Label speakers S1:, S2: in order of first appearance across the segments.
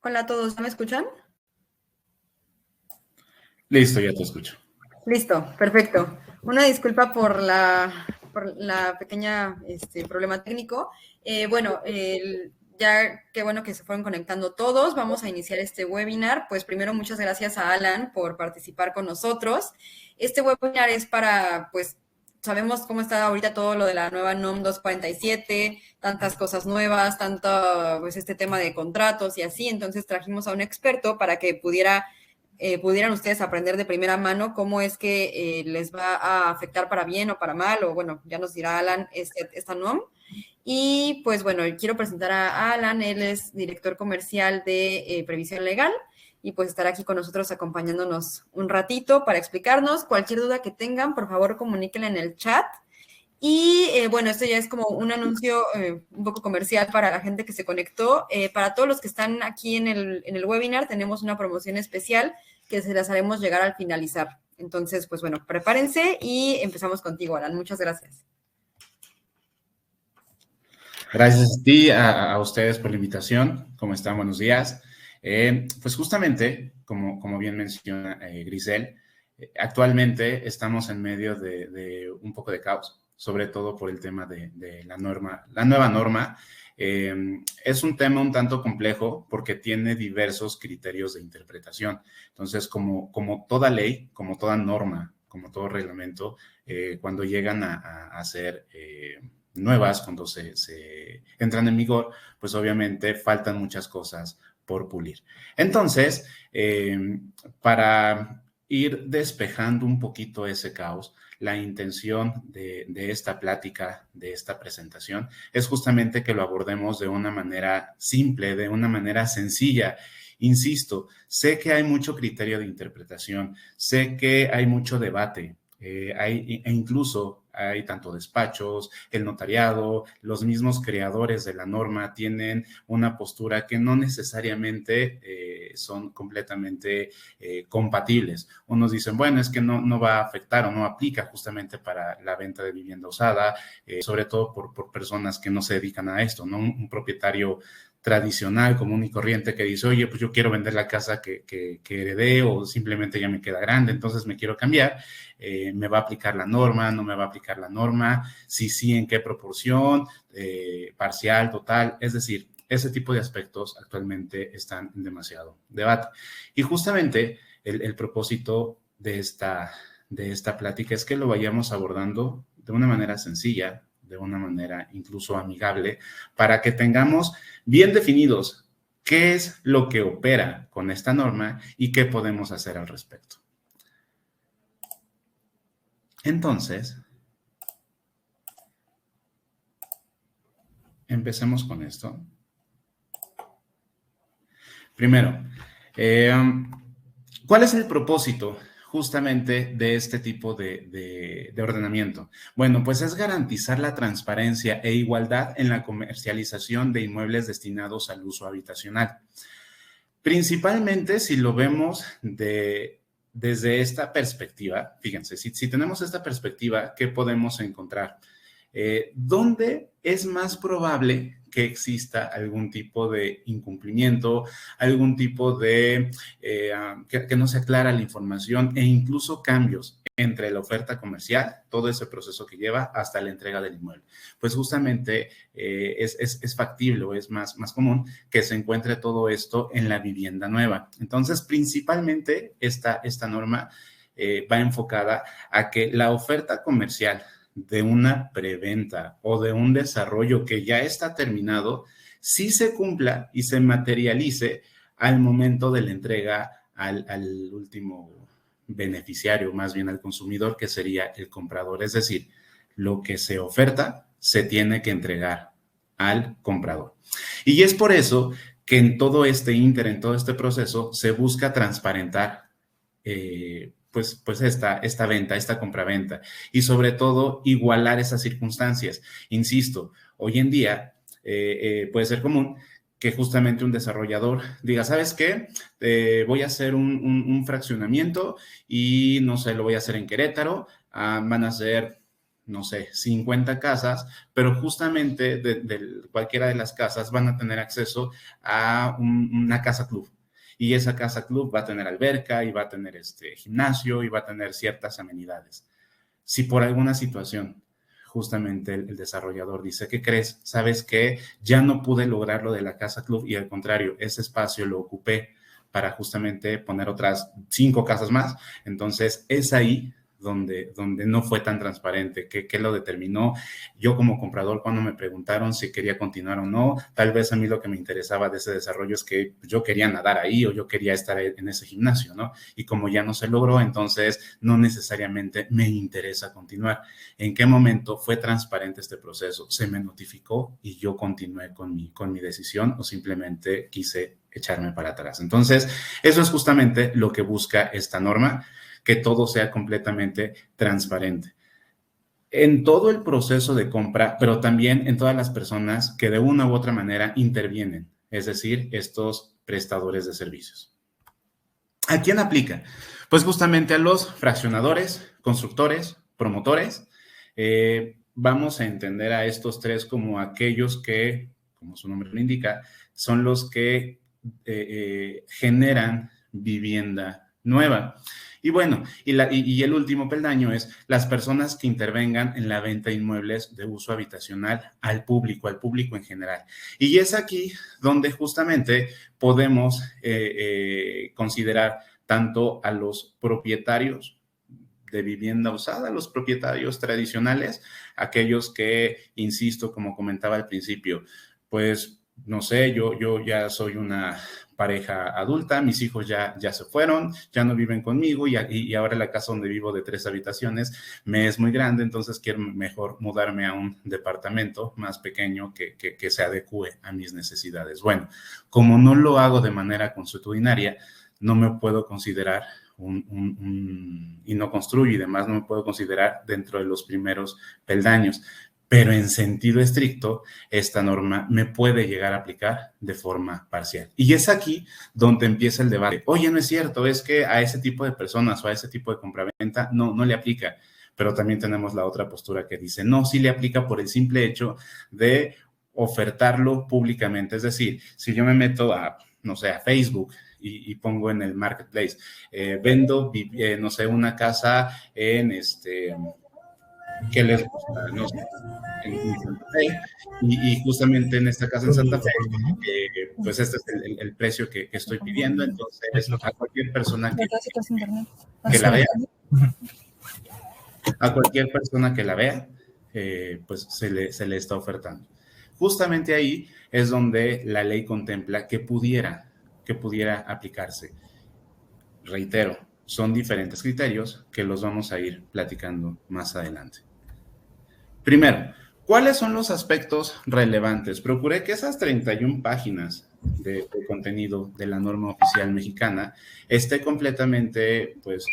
S1: Hola a todos, ¿me escuchan?
S2: Listo, ya te escucho.
S1: Listo, perfecto. Una disculpa por la pequeña problema técnico. Ya qué bueno que se fueron conectando todos. Vamos a iniciar este webinar. Pues primero, muchas gracias a Alan por participar con nosotros. Este webinar es para, pues, sabemos cómo está ahorita todo lo de la nueva NOM 247, tantas cosas nuevas, tanto, pues, este tema de contratos y así. Entonces trajimos a un experto para que pudieran ustedes aprender de primera mano cómo es que les va a afectar para bien o para mal, o bueno, ya nos dirá Alan esta NOM. Y pues bueno, quiero presentar a Alan, él es director comercial de Previsión Legal y pues estará aquí con nosotros acompañándonos un ratito para explicarnos. Cualquier duda que tengan, por favor comuníquenla en el chat. Y bueno, esto ya es como un anuncio un poco comercial para la gente que se conectó. Para todos los que están aquí en el webinar, tenemos una promoción especial que se las haremos llegar al finalizar. Entonces, pues bueno, prepárense y empezamos contigo, Alan. Muchas gracias.
S2: Gracias a ti, a ustedes por la invitación. ¿Cómo están? Buenos días. Pues justamente, como bien menciona Grisel, actualmente estamos en medio de un poco de caos, sobre todo por el tema de la norma, la nueva norma. Es un tema un tanto complejo porque tiene diversos criterios de interpretación. Entonces, como toda ley, como toda norma, como todo reglamento, cuando llegan a ser nuevas, cuando se entran en vigor, pues obviamente faltan muchas cosas por pulir. Entonces, para ir despejando un poquito ese caos, la intención de esta plática, de esta presentación, es justamente que lo abordemos de una manera simple, de una manera sencilla. Insisto, sé que hay mucho criterio de interpretación, sé que hay mucho debate, e incluso hay tanto despachos, el notariado, los mismos creadores de la norma tienen una postura que no necesariamente son completamente compatibles. Unos dicen, bueno, es que no va a afectar o no aplica justamente para la venta de vivienda usada, sobre todo por personas que no se dedican a esto, ¿no? Un propietario tradicional, común y corriente que dice, oye, pues yo quiero vender la casa que heredé o simplemente ya me queda grande, entonces me quiero cambiar. ¿Me va a aplicar la norma? ¿No me va a aplicar la norma? Si sí, ¿en qué proporción? Parcial, total. Es decir, ese tipo de aspectos actualmente están en demasiado debate. Y justamente el propósito de esta plática es que lo vayamos abordando de una manera sencilla, de una manera incluso amigable, para que tengamos bien definidos qué es lo que opera con esta norma y qué podemos hacer al respecto. Entonces, empecemos con esto. Primero, ¿cuál es el propósito justamente de este tipo de ordenamiento? Bueno, pues es garantizar la transparencia e igualdad en la comercialización de inmuebles destinados al uso habitacional. Principalmente si lo vemos desde esta perspectiva, fíjense, si tenemos esta perspectiva, ¿qué podemos encontrar? ¿Dónde es más probable que exista algún tipo de incumplimiento, algún tipo de que no se aclara la información e incluso cambios entre la oferta comercial, todo ese proceso que lleva hasta la entrega del inmueble? Pues justamente es factible o es más común que se encuentre todo esto en la vivienda nueva. Entonces, principalmente esta norma va enfocada a que la oferta comercial de una preventa o de un desarrollo que ya está terminado, sí se cumpla y se materialice al momento de la entrega al último beneficiario, más bien al consumidor, que sería el comprador. Es decir, lo que se oferta se tiene que entregar al comprador. Y es por eso que en todo este en todo este proceso, se busca transparentar pues esta venta, esta compraventa, y sobre todo igualar esas circunstancias. Insisto, hoy en día puede ser común que justamente un desarrollador diga, ¿sabes qué? Voy a hacer un fraccionamiento y no sé, lo voy a hacer en Querétaro, van a ser no sé, 50 casas, pero justamente de cualquiera de las casas van a tener acceso a una casa club. Y esa casa club va a tener alberca y va a tener gimnasio y va a tener ciertas amenidades. Si por alguna situación justamente el desarrollador dice, ¿qué crees? ¿Sabes qué? Ya no pude lograr lo de la casa club y al contrario, ese espacio lo ocupé para justamente poner otras 5 casas más. Entonces, es ahí donde no fue tan transparente. ¿Qué lo determinó? Yo como comprador, cuando me preguntaron si quería continuar o no, tal vez a mí lo que me interesaba de ese desarrollo es que yo quería nadar ahí o yo quería estar en ese gimnasio, ¿no? Y como ya no se logró, entonces no necesariamente me interesa continuar. ¿En qué momento fue transparente este proceso? ¿Se me notificó y yo continué con mi decisión o simplemente quise echarme para atrás? Entonces, eso es justamente lo que busca esta norma, que todo sea completamente transparente en todo el proceso de compra, pero también en todas las personas que de una u otra manera intervienen, es decir, estos prestadores de servicios. ¿A quién aplica? Pues justamente a los fraccionadores, constructores, promotores. Vamos a entender a estos tres como aquellos que, como su nombre lo indica, son los que generan vivienda nueva. Y bueno, y el último peldaño es las personas que intervengan en la venta de inmuebles de uso habitacional al público en general. Y es aquí donde justamente podemos considerar tanto a los propietarios de vivienda usada, los propietarios tradicionales, aquellos que, insisto, como comentaba al principio, pues no sé, yo ya soy una pareja adulta, mis hijos ya se fueron, ya no viven conmigo y ahora la casa donde vivo de 3 habitaciones me es muy grande, entonces quiero mejor mudarme a un departamento más pequeño que se adecue a mis necesidades. Bueno, como no lo hago de manera consuetudinaria, no me puedo considerar y no construyo y demás, no me puedo considerar dentro de los primeros peldaños. Pero en sentido estricto, esta norma me puede llegar a aplicar de forma parcial. Y es aquí donde empieza el debate. Oye, no es cierto, es que a ese tipo de personas o a ese tipo de compraventa no le aplica. Pero también tenemos la otra postura que dice, no, sí le aplica por el simple hecho de ofertarlo públicamente. Es decir, si yo me meto a, no sé, a Facebook y pongo en el marketplace, vendo, no sé, una casa en que les gusta, no sé, en Santa Fe, y justamente en esta casa en Santa Fe, pues este es el precio que estoy pidiendo, entonces a cualquier persona que la vea, a cualquier persona que la vea, pues se le está ofertando. Justamente ahí es donde la ley contempla que pudiera aplicarse. Reitero, son diferentes criterios que los vamos a ir platicando más adelante. Primero, ¿cuáles son los aspectos relevantes? Procuré que esas 31 páginas de contenido de la norma oficial mexicana esté completamente, pues,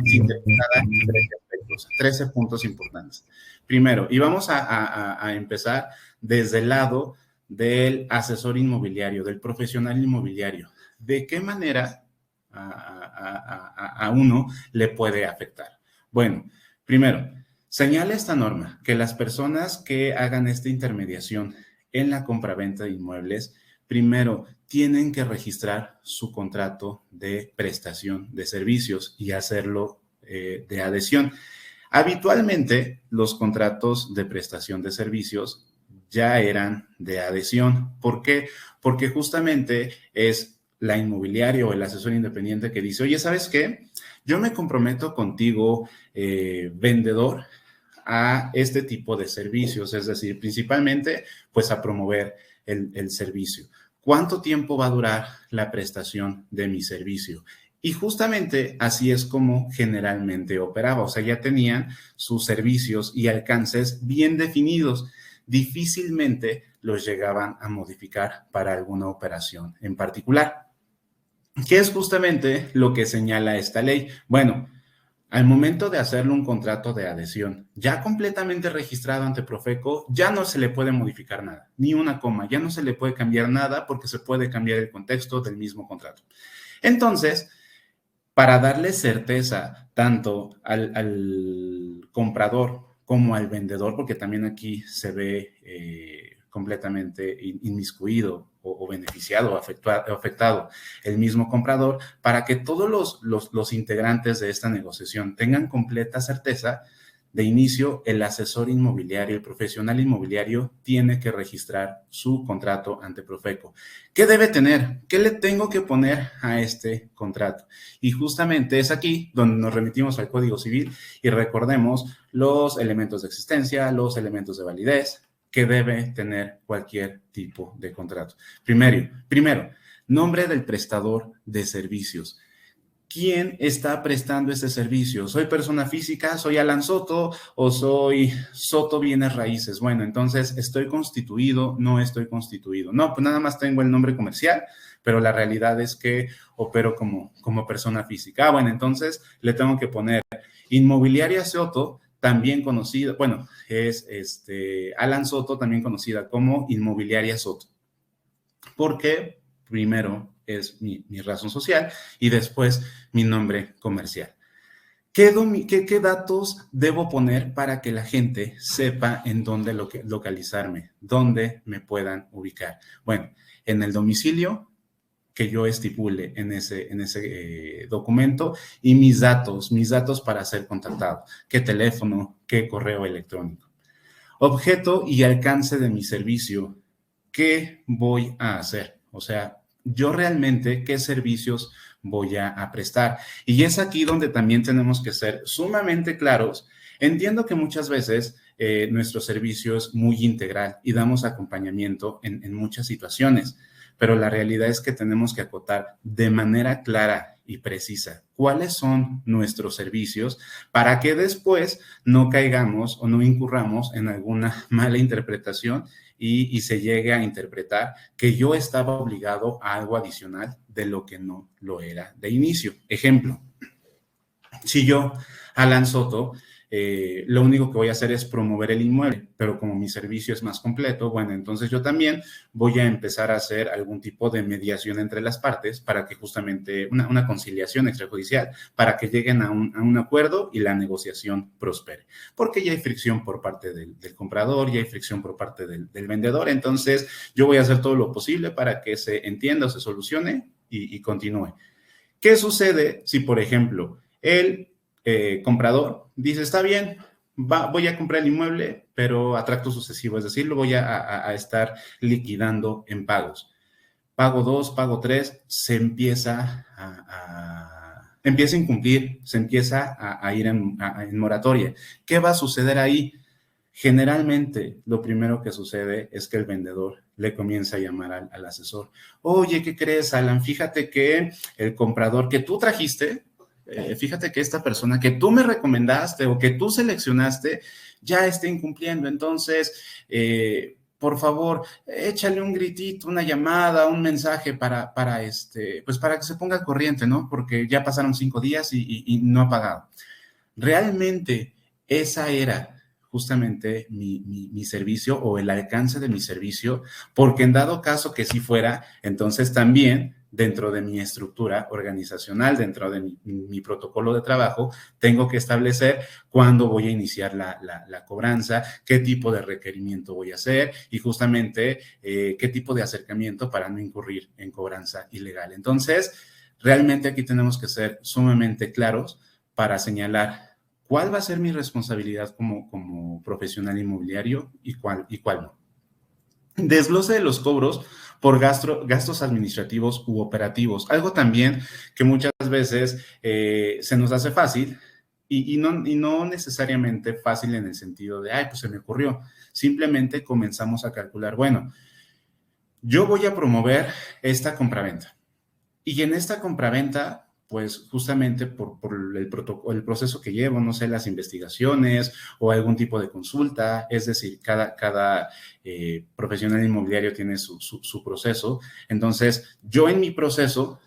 S2: sintetizada en 13 aspectos, 13 puntos importantes. Primero, y vamos a empezar desde el lado del asesor inmobiliario, del profesional inmobiliario. ¿De qué manera a uno le puede afectar? Bueno, primero, señala esta norma que las personas que hagan esta intermediación en la compraventa de inmuebles, primero tienen que registrar su contrato de prestación de servicios y hacerlo de adhesión. Habitualmente, los contratos de prestación de servicios ya eran de adhesión. ¿Por qué? Porque justamente es la inmobiliaria o el asesor independiente que dice, oye, ¿sabes qué? Yo me comprometo contigo, vendedor, a este tipo de servicios, es decir, principalmente, pues a promover el servicio. ¿Cuánto tiempo va a durar la prestación de mi servicio? Y justamente así es como generalmente operaba, o sea, ya tenían sus servicios y alcances bien definidos. Difícilmente los llegaban a modificar para alguna operación en particular. ¿Qué es justamente lo que señala esta ley? Bueno, al momento de hacerle un contrato de adhesión, ya completamente registrado ante Profeco, ya no se le puede modificar nada, ni una coma, ya no se le puede cambiar nada porque se puede cambiar el contexto del mismo contrato. Entonces, para darle certeza tanto al comprador como al vendedor, porque también aquí se ve completamente inmiscuido o beneficiado o afectado el mismo comprador, para que todos los integrantes de esta negociación tengan completa certeza. De inicio, el asesor inmobiliario, el profesional inmobiliario, tiene que registrar su contrato ante Profeco. ¿Qué debe tener? ¿Qué le tengo que poner a este contrato? Y justamente es aquí donde nos remitimos al Código Civil y recordemos los elementos de existencia, los elementos de validez que debe tener cualquier tipo de contrato. Primero, nombre del prestador de servicios. ¿Quién está prestando ese servicio? ¿Soy persona física? ¿Soy Alan Soto? ¿O soy Soto Bienes Raíces? Bueno, entonces, ¿estoy constituido? ¿No estoy constituido? No, pues nada más tengo el nombre comercial, pero la realidad es que opero como persona física. Bueno, entonces le tengo que poner Inmobiliaria Soto, también conocida, bueno, es Alan Soto, también conocida como Inmobiliaria Soto. Porque primero es mi razón social y después mi nombre comercial. ¿Qué datos debo poner para que la gente sepa en dónde localizarme, dónde me puedan ubicar? Bueno, en el domicilio que yo estipule en ese documento y mis datos para ser contactado, qué teléfono, qué correo electrónico. Objeto y alcance de mi servicio, ¿qué voy a hacer? O sea, yo realmente, ¿qué servicios voy a prestar? Y es aquí donde también tenemos que ser sumamente claros. Entiendo que muchas veces nuestro servicio es muy integral y damos acompañamiento en muchas situaciones, pero la realidad es que tenemos que acotar de manera clara y precisa cuáles son nuestros servicios para que después no caigamos o no incurramos en alguna mala interpretación y se llegue a interpretar que yo estaba obligado a algo adicional de lo que no lo era de inicio. Ejemplo, si yo, Alan Soto, lo único que voy a hacer es promover el inmueble, pero como mi servicio es más completo, bueno, entonces yo también voy a empezar a hacer algún tipo de mediación entre las partes para que justamente una conciliación extrajudicial, para que lleguen a un acuerdo y la negociación prospere. Porque ya hay fricción por parte del comprador, ya hay fricción por parte del vendedor, entonces yo voy a hacer todo lo posible para que se entienda o se solucione y continúe. ¿Qué sucede si, por ejemplo, el comprador dice, está bien, voy a comprar el inmueble, pero a tracto sucesivo, es decir, lo voy a estar liquidando en pagos? Pago 2, pago 3, se empieza empieza a incumplir, se empieza a ir en moratoria. ¿Qué va a suceder ahí? Generalmente, lo primero que sucede es que el vendedor le comienza a llamar al asesor. Oye, ¿qué crees, Alan? Fíjate que el comprador que tú trajiste, fíjate que esta persona que tú me recomendaste o que tú seleccionaste ya está incumpliendo. Entonces, por favor, échale un gritito, una llamada, un mensaje para que se ponga al corriente, ¿no? Porque ya pasaron 5 días y no ha pagado. Realmente, esa era justamente mi servicio o el alcance de mi servicio, porque en dado caso que sí fuera, entonces también dentro de mi estructura organizacional, dentro de mi protocolo de trabajo, tengo que establecer cuándo voy a iniciar la cobranza, qué tipo de requerimiento voy a hacer y justamente qué tipo de acercamiento para no incurrir en cobranza ilegal. Entonces, realmente aquí tenemos que ser sumamente claros para señalar cuál va a ser mi responsabilidad como profesional inmobiliario y cuál no. Desglose de los cobros por gastos administrativos u operativos. Algo también que muchas veces se nos hace fácil y no necesariamente fácil en el sentido de, pues se me ocurrió. Simplemente comenzamos a calcular, bueno, yo voy a promover esta compraventa y en esta compraventa, pues justamente por el proceso que llevo, no sé, las investigaciones o algún tipo de consulta, es decir, cada profesional inmobiliario tiene su proceso. Entonces, yo en mi proceso,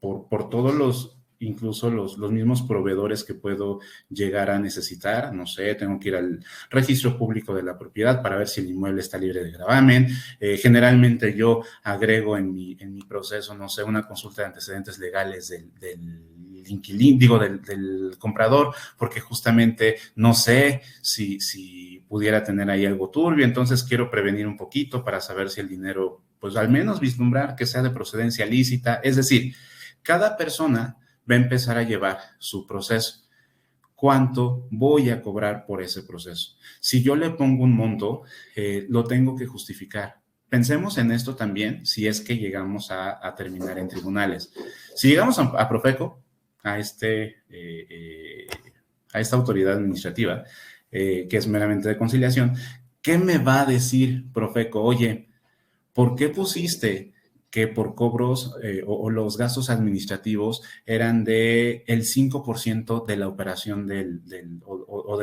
S2: por todos los incluso los mismos proveedores que puedo llegar a necesitar. No sé, tengo que ir al registro público de la propiedad para ver si el inmueble está libre de gravamen. Generalmente yo agrego en mi proceso, no sé, una consulta de antecedentes legales del inquilino, digo, del comprador, porque justamente no sé si pudiera tener ahí algo turbio, entonces quiero prevenir un poquito para saber si el dinero, pues al menos vislumbrar que sea de procedencia lícita. Es decir, cada persona va a empezar a llevar su proceso. ¿Cuánto voy a cobrar por ese proceso? Si yo le pongo un monto, lo tengo que justificar. Pensemos en esto también si es que llegamos a terminar en tribunales. Si llegamos a Profeco, a esta autoridad administrativa, que es meramente de conciliación, ¿qué me va a decir Profeco? Oye, ¿por qué pusiste que por cobros o los gastos administrativos eran del 5% de la operación del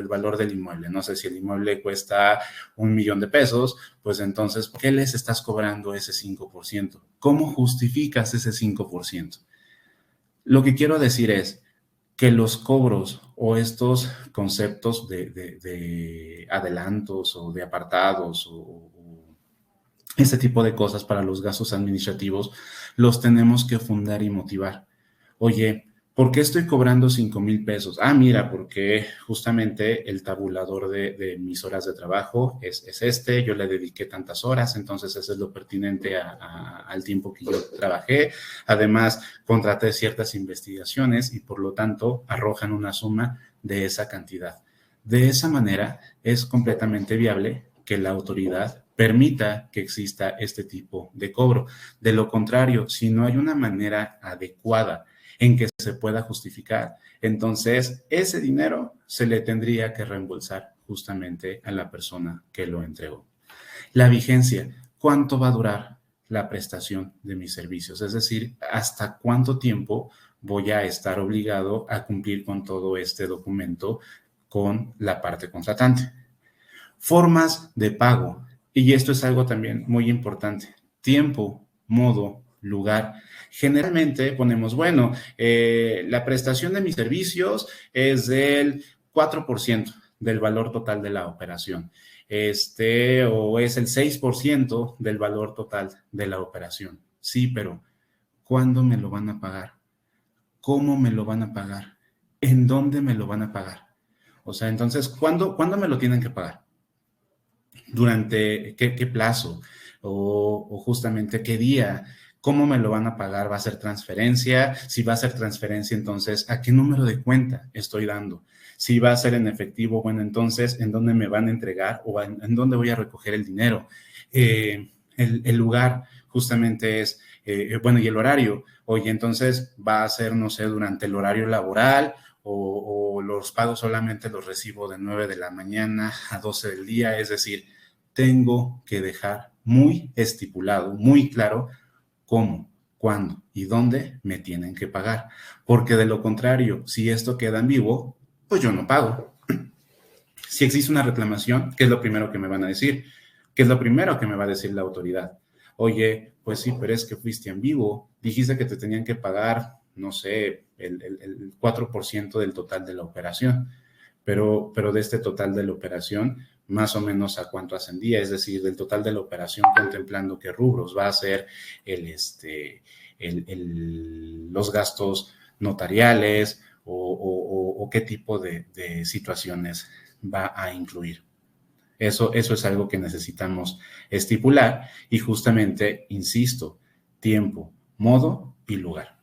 S2: valor del inmueble? No sé, si el inmueble cuesta 1,000,000 de pesos, pues entonces, ¿por qué les estás cobrando ese 5%? ¿Cómo justificas ese 5%? Lo que quiero decir es que los cobros o estos conceptos de adelantos o de apartados o este tipo de cosas para los gastos administrativos, los tenemos que fundar y motivar. Oye, ¿por qué estoy cobrando 5,000 pesos? Ah, mira, porque justamente el tabulador de mis horas de trabajo es este, yo le dediqué tantas horas, entonces eso es lo pertinente al tiempo que yo trabajé. Además, contraté ciertas investigaciones y por lo tanto arrojan una suma de esa cantidad. De esa manera es completamente viable que la autoridad permita que exista este tipo de cobro. De lo contrario, si no hay una manera adecuada en que se pueda justificar, entonces ese dinero se le tendría que reembolsar justamente a la persona que lo entregó. La vigencia, ¿cuánto va a durar la prestación de mis servicios? Es decir, ¿hasta cuánto tiempo voy a estar obligado a cumplir con todo este documento con la parte contratante? Formas de pago. Y esto es algo también muy importante. Tiempo, modo, lugar. Generalmente ponemos, bueno, la prestación de mis servicios es del 4% del valor total de la operación. O es el 6% del valor total de la operación. Sí, pero ¿cuándo me lo van a pagar? ¿Cómo me lo van a pagar? ¿En dónde me lo van a pagar? O sea, entonces, ¿cuándo me lo tienen que pagar? ¿Durante qué plazo? O justamente qué día, ¿cómo me lo van a pagar? ¿Va a ser transferencia? Si va a ser transferencia, entonces, ¿a qué número de cuenta estoy dando? Si va a ser en efectivo, bueno, entonces, ¿en dónde me van a entregar o en dónde voy a recoger el dinero? El lugar justamente es, bueno, y el horario. Oye, entonces, ¿va a ser, no sé, durante el horario laboral o los pagos solamente los recibo de 9 de la mañana a 12 del día? Es decir, tengo que dejar muy estipulado, muy claro cómo, cuándo y dónde me tienen que pagar. Porque de lo contrario, si esto queda en vivo, pues yo no pago. Si existe una reclamación, ¿qué es lo primero que me van a decir? ¿Qué es lo primero que me va a decir la autoridad? Oye, pues sí, pero es que fuiste en vivo, dijiste que te tenían que pagar, no sé, el 4% del total de la operación, pero de este total de la operación, más o menos a cuánto ascendía, es decir, del total de la operación contemplando qué rubros va a ser los gastos notariales o qué tipo de situaciones va a incluir. Eso es algo que necesitamos estipular y justamente, insisto, tiempo, modo y lugar.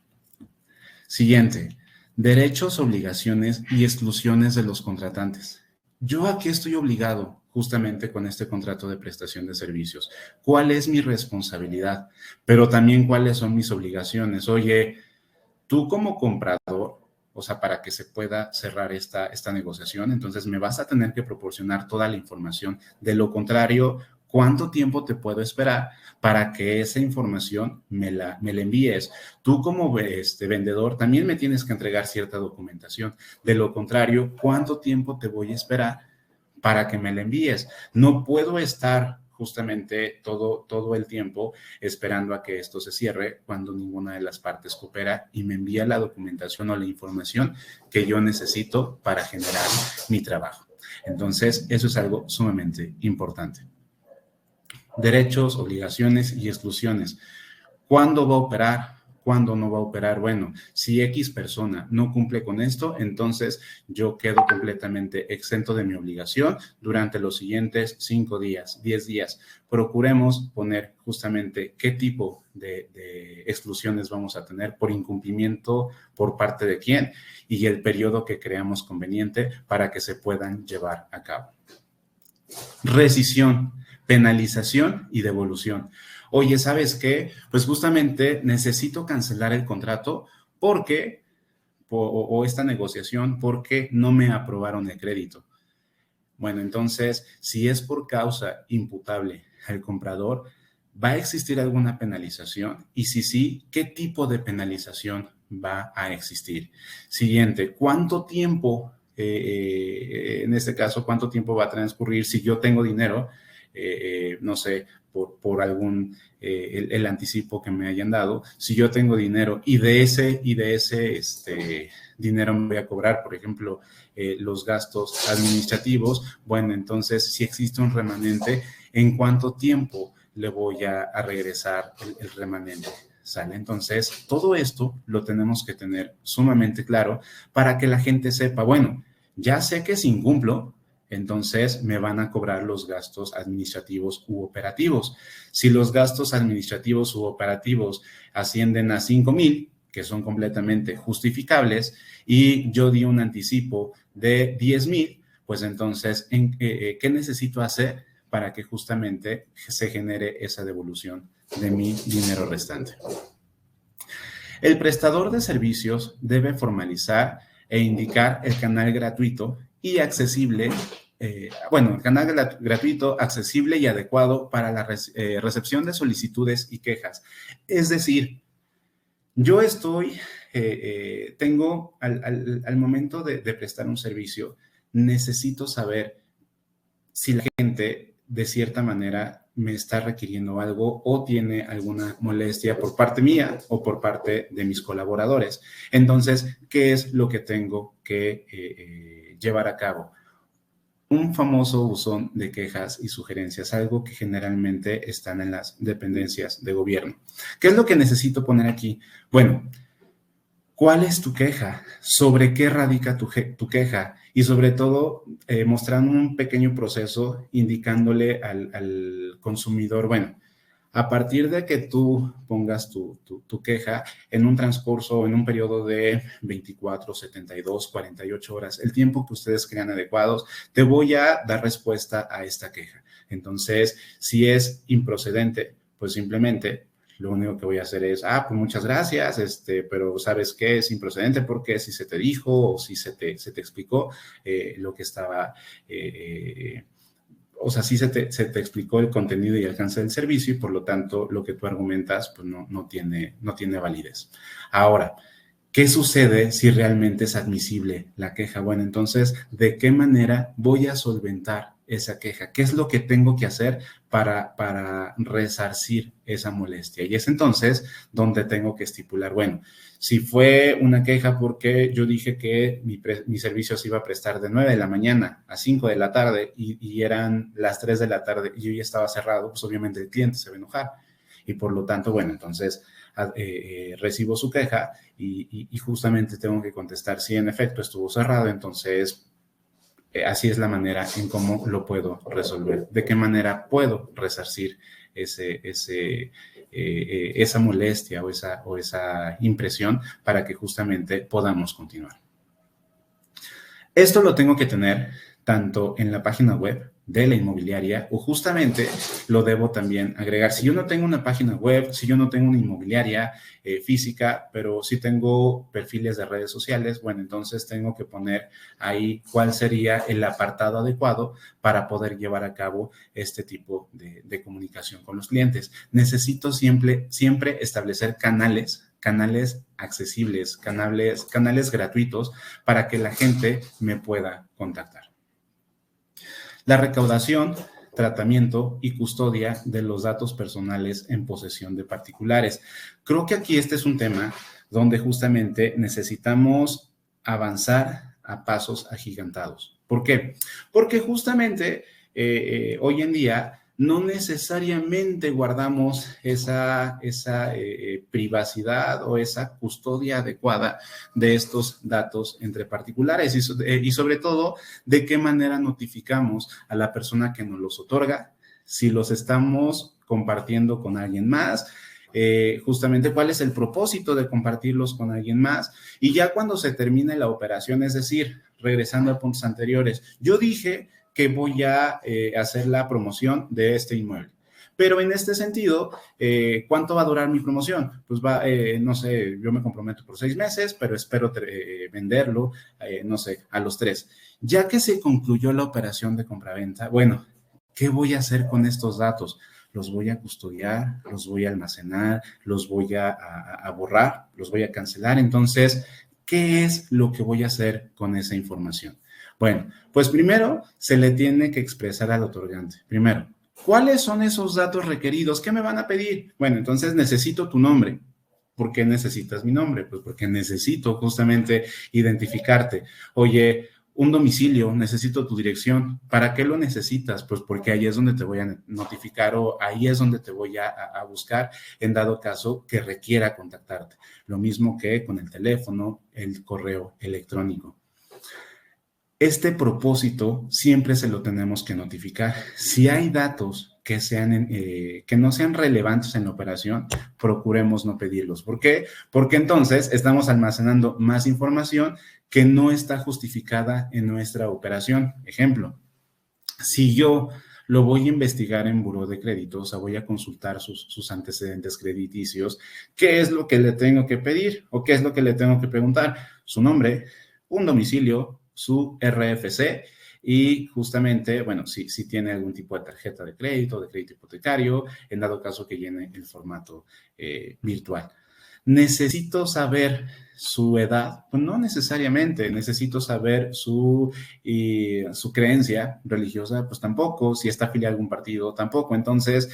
S2: Siguiente, derechos, obligaciones y exclusiones de los contratantes. ¿Yo a qué estoy obligado justamente con este contrato de prestación de servicios? ¿Cuál es mi responsabilidad? Pero también cuáles son mis obligaciones. Oye, tú como comprador, o sea, para que se pueda cerrar esta negociación, entonces me vas a tener que proporcionar toda la información. De lo contrario, ¿cuánto tiempo te puedo esperar para que esa información me la envíes? Tú como vendedor también me tienes que entregar cierta documentación. De lo contrario, ¿cuánto tiempo te voy a esperar para que me la envíes? No puedo estar justamente todo el tiempo esperando a que esto se cierre cuando ninguna de las partes coopera y me envía la documentación o la información que yo necesito para generar mi trabajo. Entonces, eso es algo sumamente importante. Derechos, obligaciones y exclusiones. ¿Cuándo va a operar? ¿Cuándo no va a operar? Bueno, si X persona no cumple con esto, entonces yo quedo completamente exento de mi obligación durante los siguientes 5 días, 10 días. Procuremos poner justamente qué tipo de exclusiones vamos a tener por incumplimiento por parte de quién y el periodo que creamos conveniente para que se puedan llevar a cabo. Rescisión, penalización y devolución. Oye, ¿sabes qué? Pues justamente necesito cancelar el contrato porque, o esta negociación, porque no me aprobaron el crédito. Bueno, entonces, si es por causa imputable al comprador, ¿va a existir alguna penalización? Y si sí, ¿qué tipo de penalización va a existir? Siguiente, ¿cuánto tiempo, en este caso, cuánto tiempo va a transcurrir si yo tengo dinero, no sé, por algún, el anticipo que me hayan dado, si yo tengo dinero y de ese dinero me voy a cobrar, por ejemplo, los gastos administrativos, bueno, entonces si existe un remanente, ¿en cuánto tiempo le voy a regresar el remanente? ¿Sale? Entonces, todo esto lo tenemos que tener sumamente claro para que la gente sepa, bueno, ya sé que si incumplo, entonces me van a cobrar los gastos administrativos u operativos. Si los gastos administrativos u operativos ascienden a 5,000, que son completamente justificables, y yo di un anticipo de 10,000, pues entonces, ¿qué necesito hacer para que justamente se genere esa devolución de mi dinero restante? El prestador de servicios debe formalizar e indicar el canal gratuito y accesible, el canal gratuito, accesible y adecuado para la recepción de solicitudes y quejas. Es decir, yo tengo al momento de prestar un servicio, necesito saber si la gente de cierta manera me está requiriendo algo o tiene alguna molestia por parte mía o por parte de mis colaboradores. Entonces, ¿qué es lo que tengo que llevar a cabo? Un famoso buzón de quejas y sugerencias, algo que generalmente están en las dependencias de gobierno. ¿Qué es lo que necesito poner aquí? Bueno, ¿cuál es tu queja? ¿Sobre qué radica tu queja? Y sobre todo, mostrando un pequeño proceso indicándole al consumidor, bueno, a partir de que tú pongas tu queja en un transcurso o en un periodo de 24, 72, 48 horas, el tiempo que ustedes crean adecuados, te voy a dar respuesta a esta queja. Entonces, si es improcedente, pues simplemente lo único que voy a hacer es, pues muchas gracias, pero ¿sabes qué? Es improcedente porque si se te dijo o si se te explicó lo que estaba, si se te explicó el contenido y alcance del servicio y por lo tanto lo que tú argumentas pues no tiene validez. Ahora, ¿qué sucede si realmente es admisible la queja? Bueno, entonces, ¿de qué manera voy a solventar esa queja? ¿Qué es lo que tengo que hacer para resarcir esa molestia? Y es entonces donde tengo que estipular, bueno, si fue una queja porque yo dije que mi servicio se iba a prestar de 9 de la mañana a 5 de la tarde y eran las 3 de la tarde y yo ya estaba cerrado, pues obviamente el cliente se va a enojar. Y por lo tanto, bueno, entonces recibo su queja y justamente tengo que contestar si en efecto estuvo cerrado, entonces así es la manera en cómo lo puedo resolver, de qué manera puedo resarcir esa molestia o esa impresión para que justamente podamos continuar. Esto lo tengo que tener tanto en la página web de la inmobiliaria o justamente lo debo también agregar. Si yo no tengo una página web, si yo no tengo una inmobiliaria física, pero sí tengo perfiles de redes sociales, bueno, entonces tengo que poner ahí cuál sería el apartado adecuado para poder llevar a cabo este tipo de comunicación con los clientes. Necesito siempre establecer canales accesibles, canales gratuitos para que la gente me pueda contactar. La recaudación tratamiento y custodia de los datos personales en posesión de particulares. Creo que aquí este es un tema donde justamente necesitamos avanzar a pasos agigantados. ¿Por qué? Porque justamente hoy en día no necesariamente guardamos esa privacidad o esa custodia adecuada de estos datos entre particulares y sobre todo de qué manera notificamos a la persona que nos los otorga, si los estamos compartiendo con alguien más, justamente cuál es el propósito de compartirlos con alguien más, y ya cuando se termine la operación, es decir, regresando a puntos anteriores, yo dije que voy a hacer la promoción de este inmueble. Pero en este sentido, ¿cuánto va a durar mi promoción? Pues va, no sé, yo me comprometo por 6 meses, pero espero venderlo, no sé, a los 3. Ya que se concluyó la operación de compraventa, bueno, ¿qué voy a hacer con estos datos? Los voy a custodiar, los voy a almacenar, los voy a borrar, los voy a cancelar. Entonces, ¿qué es lo que voy a hacer con esa información? Bueno, pues primero se le tiene que expresar al otorgante. Primero, ¿cuáles son esos datos requeridos? ¿Qué me van a pedir? Bueno, entonces necesito tu nombre. ¿Por qué necesitas mi nombre? Pues porque necesito justamente identificarte. Oye, un domicilio, necesito tu dirección. ¿Para qué lo necesitas? Pues porque ahí es donde te voy a notificar o ahí es donde te voy a buscar en dado caso que requiera contactarte. Lo mismo que con el teléfono, el correo electrónico. Este propósito siempre se lo tenemos que notificar. Si hay datos que no sean relevantes en la operación, procuremos no pedirlos. ¿Por qué? Porque entonces estamos almacenando más información que no está justificada en nuestra operación. Ejemplo, si yo lo voy a investigar en buró de crédito, o sea, voy a consultar sus antecedentes crediticios, ¿qué es lo que le tengo que pedir o qué es lo que le tengo que preguntar? Su nombre, un domicilio, su RFC y justamente, bueno, si tiene algún tipo de tarjeta de crédito hipotecario, en dado caso que llene el formato virtual. ¿Necesito saber su edad? Pues no necesariamente. ¿Necesito saber su creencia religiosa? Pues tampoco. Si está afiliado a algún partido, tampoco. Entonces,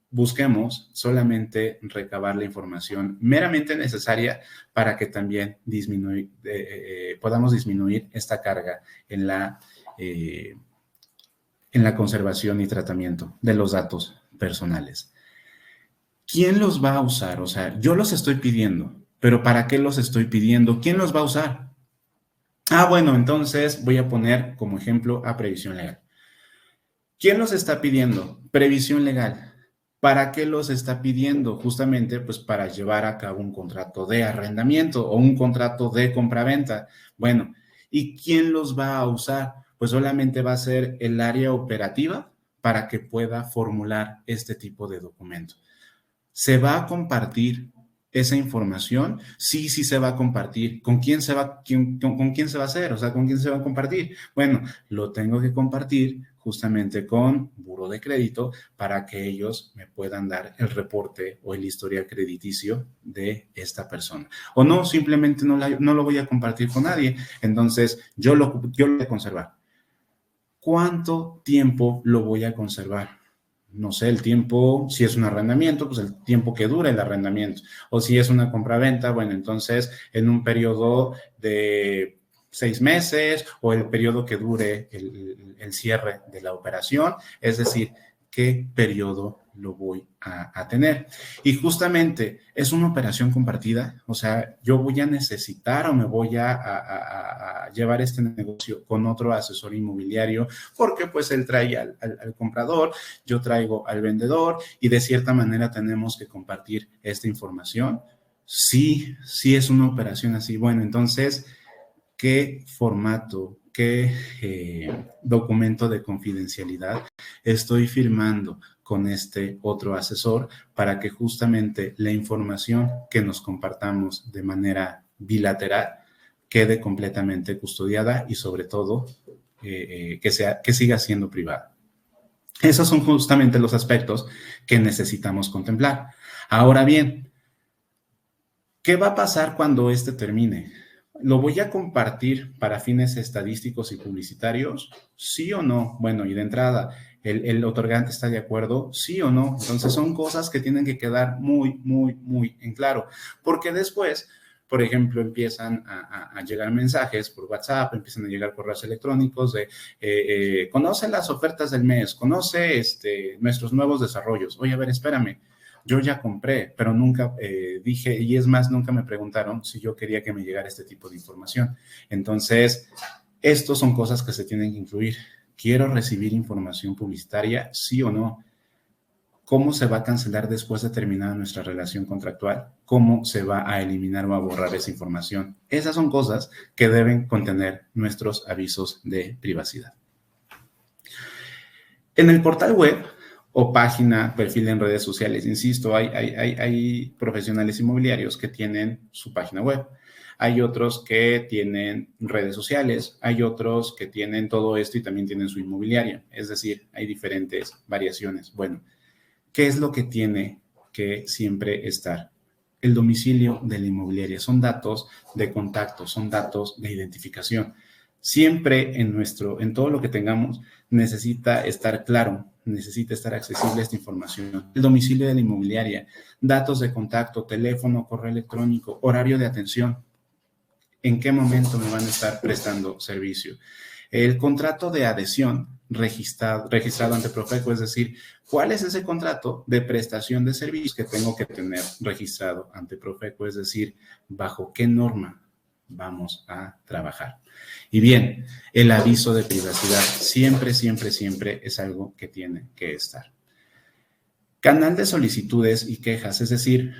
S2: busquemos solamente recabar la información meramente necesaria para que también podamos disminuir esta carga en la conservación y tratamiento de los datos personales. ¿Quién los va a usar? O sea, yo los estoy pidiendo, pero ¿para qué los estoy pidiendo? ¿Quién los va a usar? Bueno, entonces voy a poner como ejemplo a previsión legal. ¿Quién los está pidiendo? Previsión legal. ¿Para qué los está pidiendo? Justamente, pues para llevar a cabo un contrato de arrendamiento o un contrato de compraventa. Bueno, ¿y quién los va a usar? Pues solamente va a ser el área operativa para que pueda formular este tipo de documento. ¿Se va a compartir esa información? Sí, se va a compartir. ¿Con quién se va a hacer? O sea, ¿con quién se va a compartir? Bueno, lo tengo que compartir justamente con buró de crédito para que ellos me puedan dar el reporte o el historial crediticio de esta persona. O no, simplemente no lo voy a compartir con nadie. Entonces, yo lo voy a conservar. ¿Cuánto tiempo lo voy a conservar? No sé, el tiempo, si es un arrendamiento, pues el tiempo que dure el arrendamiento. O si es una compraventa, bueno, entonces en un periodo de 6 meses o el periodo que dure el cierre de la operación, es decir, qué periodo lo voy a tener. Y justamente es una operación compartida, o sea, yo voy a necesitar o me voy a llevar este negocio con otro asesor inmobiliario porque pues él trae al comprador, yo traigo al vendedor y de cierta manera tenemos que compartir esta información. Sí es una operación así. Bueno, entonces, ¿qué formato, qué documento de confidencialidad estoy firmando con este otro asesor para que justamente la información que nos compartamos de manera bilateral quede completamente custodiada y sobre todo que siga siendo privada? Esos son justamente los aspectos que necesitamos contemplar. Ahora bien, ¿qué va a pasar cuando este termine? ¿Lo voy a compartir para fines estadísticos y publicitarios? ¿Sí o no? Bueno, y de entrada, ¿el otorgante está de acuerdo? ¿Sí o no? Entonces son cosas que tienen que quedar muy, muy, muy en claro, porque después, por ejemplo, empiezan a llegar mensajes por WhatsApp, empiezan a llegar correos electrónicos de conoce las ofertas del mes, conoce nuestros nuevos desarrollos. Oye, a ver, espérame. Yo ya compré, pero nunca dije, y es más, nunca me preguntaron si yo quería que me llegara este tipo de información. Entonces, estos son cosas que se tienen que incluir. ¿Quiero recibir información publicitaria? ¿Sí o no? ¿Cómo se va a cancelar después de terminada nuestra relación contractual? ¿Cómo se va a eliminar o a borrar esa información? Esas son cosas que deben contener nuestros avisos de privacidad. En el portal web o página, perfil en redes sociales, insisto, hay profesionales inmobiliarios que tienen su página web. Hay otros que tienen redes sociales, hay otros que tienen todo esto y también tienen su inmobiliaria. Es decir, hay diferentes variaciones. Bueno, ¿qué es lo que tiene que siempre estar? El domicilio de la inmobiliaria. Son datos de contacto, son datos de identificación. Siempre en todo lo que tengamos, necesita estar claro, necesita estar accesible esta información. El domicilio de la inmobiliaria, datos de contacto, teléfono, correo electrónico, horario de atención. ¿En qué momento me van a estar prestando servicio? El contrato de adhesión registrado ante Profeco, es decir, ¿cuál es ese contrato de prestación de servicios que tengo que tener registrado ante Profeco? Es decir, ¿bajo qué norma vamos a trabajar? Y bien, el aviso de privacidad siempre, siempre, siempre es algo que tiene que estar. Canal de solicitudes y quejas, es decir,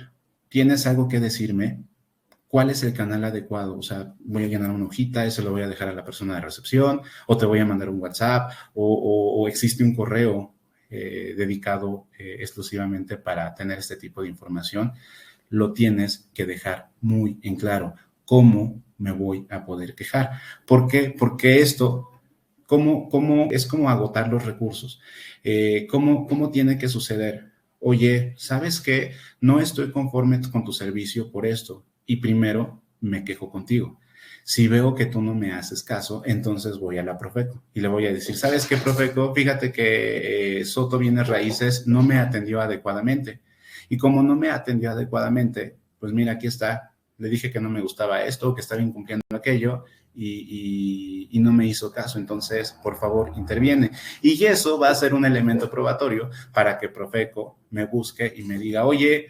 S2: ¿tienes algo que decirme? ¿Cuál es el canal adecuado? O sea, voy a llenar una hojita, eso lo voy a dejar a la persona de recepción, o te voy a mandar un WhatsApp, o existe un correo dedicado exclusivamente para tener este tipo de información. Lo tienes que dejar muy en claro. ¿Cómo me voy a poder quejar? ¿Por qué? Porque esto, es como agotar los recursos. ¿Cómo tiene que suceder? Oye, ¿sabes qué? No estoy conforme con tu servicio por esto. Y primero me quejo contigo. Si veo que tú no me haces caso, entonces voy a la Profeco y le voy a decir, ¿sabes qué, Profeco? Fíjate que Soto Bienes Raíces no me atendió adecuadamente. Y como no me atendió adecuadamente, pues mira, aquí está. Le dije que no me gustaba esto, que estaba incumpliendo aquello y no me hizo caso. Entonces, por favor, interviene. Y eso va a ser un elemento probatorio para que Profeco me busque y me diga, oye,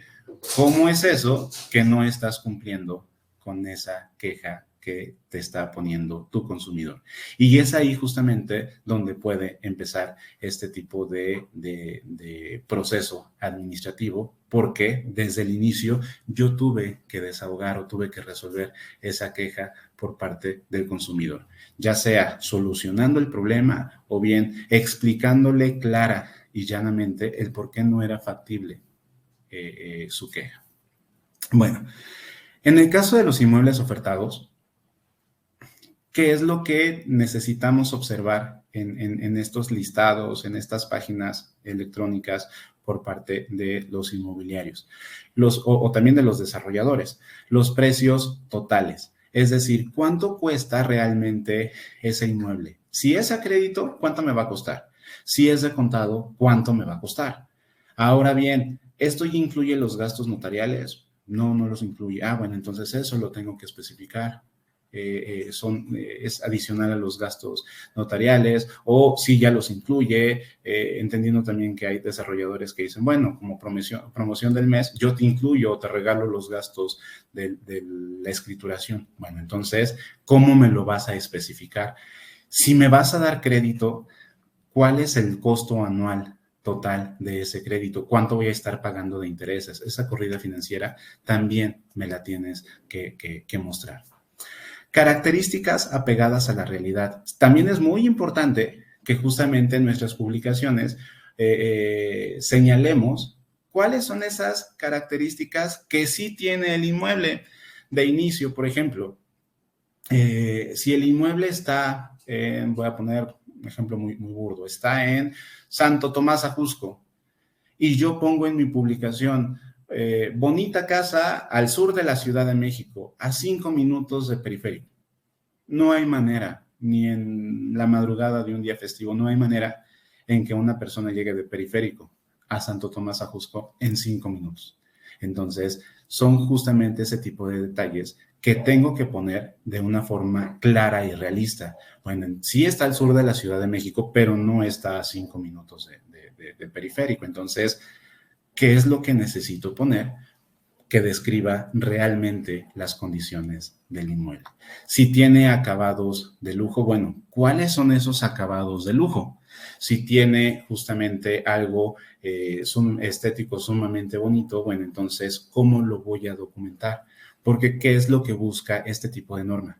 S2: ¿cómo es eso que no estás cumpliendo con esa queja que te está poniendo tu consumidor? Y es ahí justamente donde puede empezar este tipo de proceso administrativo, porque desde el inicio yo tuve que desahogar o tuve que resolver esa queja por parte del consumidor, ya sea solucionando el problema o bien explicándole clara y llanamente el por qué no era factible su queja. Bueno, en el caso de los inmuebles ofertados, ¿qué es lo que necesitamos observar en estos listados, en estas páginas electrónicas por parte de los inmobiliarios o también de los desarrolladores? Los precios totales, es decir, ¿cuánto cuesta realmente ese inmueble? Si es a crédito, ¿cuánto me va a costar? Si es de contado, ¿cuánto me va a costar? Ahora bien, ¿esto ya incluye los gastos notariales? No, no los incluye. Ah, bueno, entonces eso lo tengo que especificar. Es adicional a los gastos notariales, o si ya los incluye, entendiendo también que hay desarrolladores que dicen, bueno, como promoción del mes, yo te incluyo o te regalo los gastos de la escrituración. Bueno, entonces, ¿cómo me lo vas a especificar? Si me vas a dar crédito, ¿cuál es el costo anual total de ese crédito? ¿Cuánto voy a estar pagando de intereses? Esa corrida financiera también me la tienes que mostrar. Características apegadas a la realidad. También es muy importante que justamente en nuestras publicaciones señalemos cuáles son esas características que sí tiene el inmueble de inicio. Por ejemplo, si el inmueble está, voy a poner un ejemplo muy, muy burdo, está en Santo Tomás Ajusco, y yo pongo en mi publicación, bonita casa al sur de la Ciudad de México, a 5 minutos de periférico. No hay manera, ni en la madrugada de un día festivo, no hay manera en que una persona llegue de periférico a Santo Tomás Ajusco en 5 minutos. Entonces, son justamente ese tipo de detalles que tengo que poner de una forma clara y realista. Bueno, sí está al sur de la Ciudad de México, pero no está a 5 minutos de periférico. Entonces, ¿qué es lo que necesito poner que describa realmente las condiciones del inmueble? Si tiene acabados de lujo, bueno, ¿cuáles son esos acabados de lujo? Si tiene justamente algo estético sumamente bonito, bueno, entonces, ¿cómo lo voy a documentar? Porque, ¿qué es lo que busca este tipo de norma?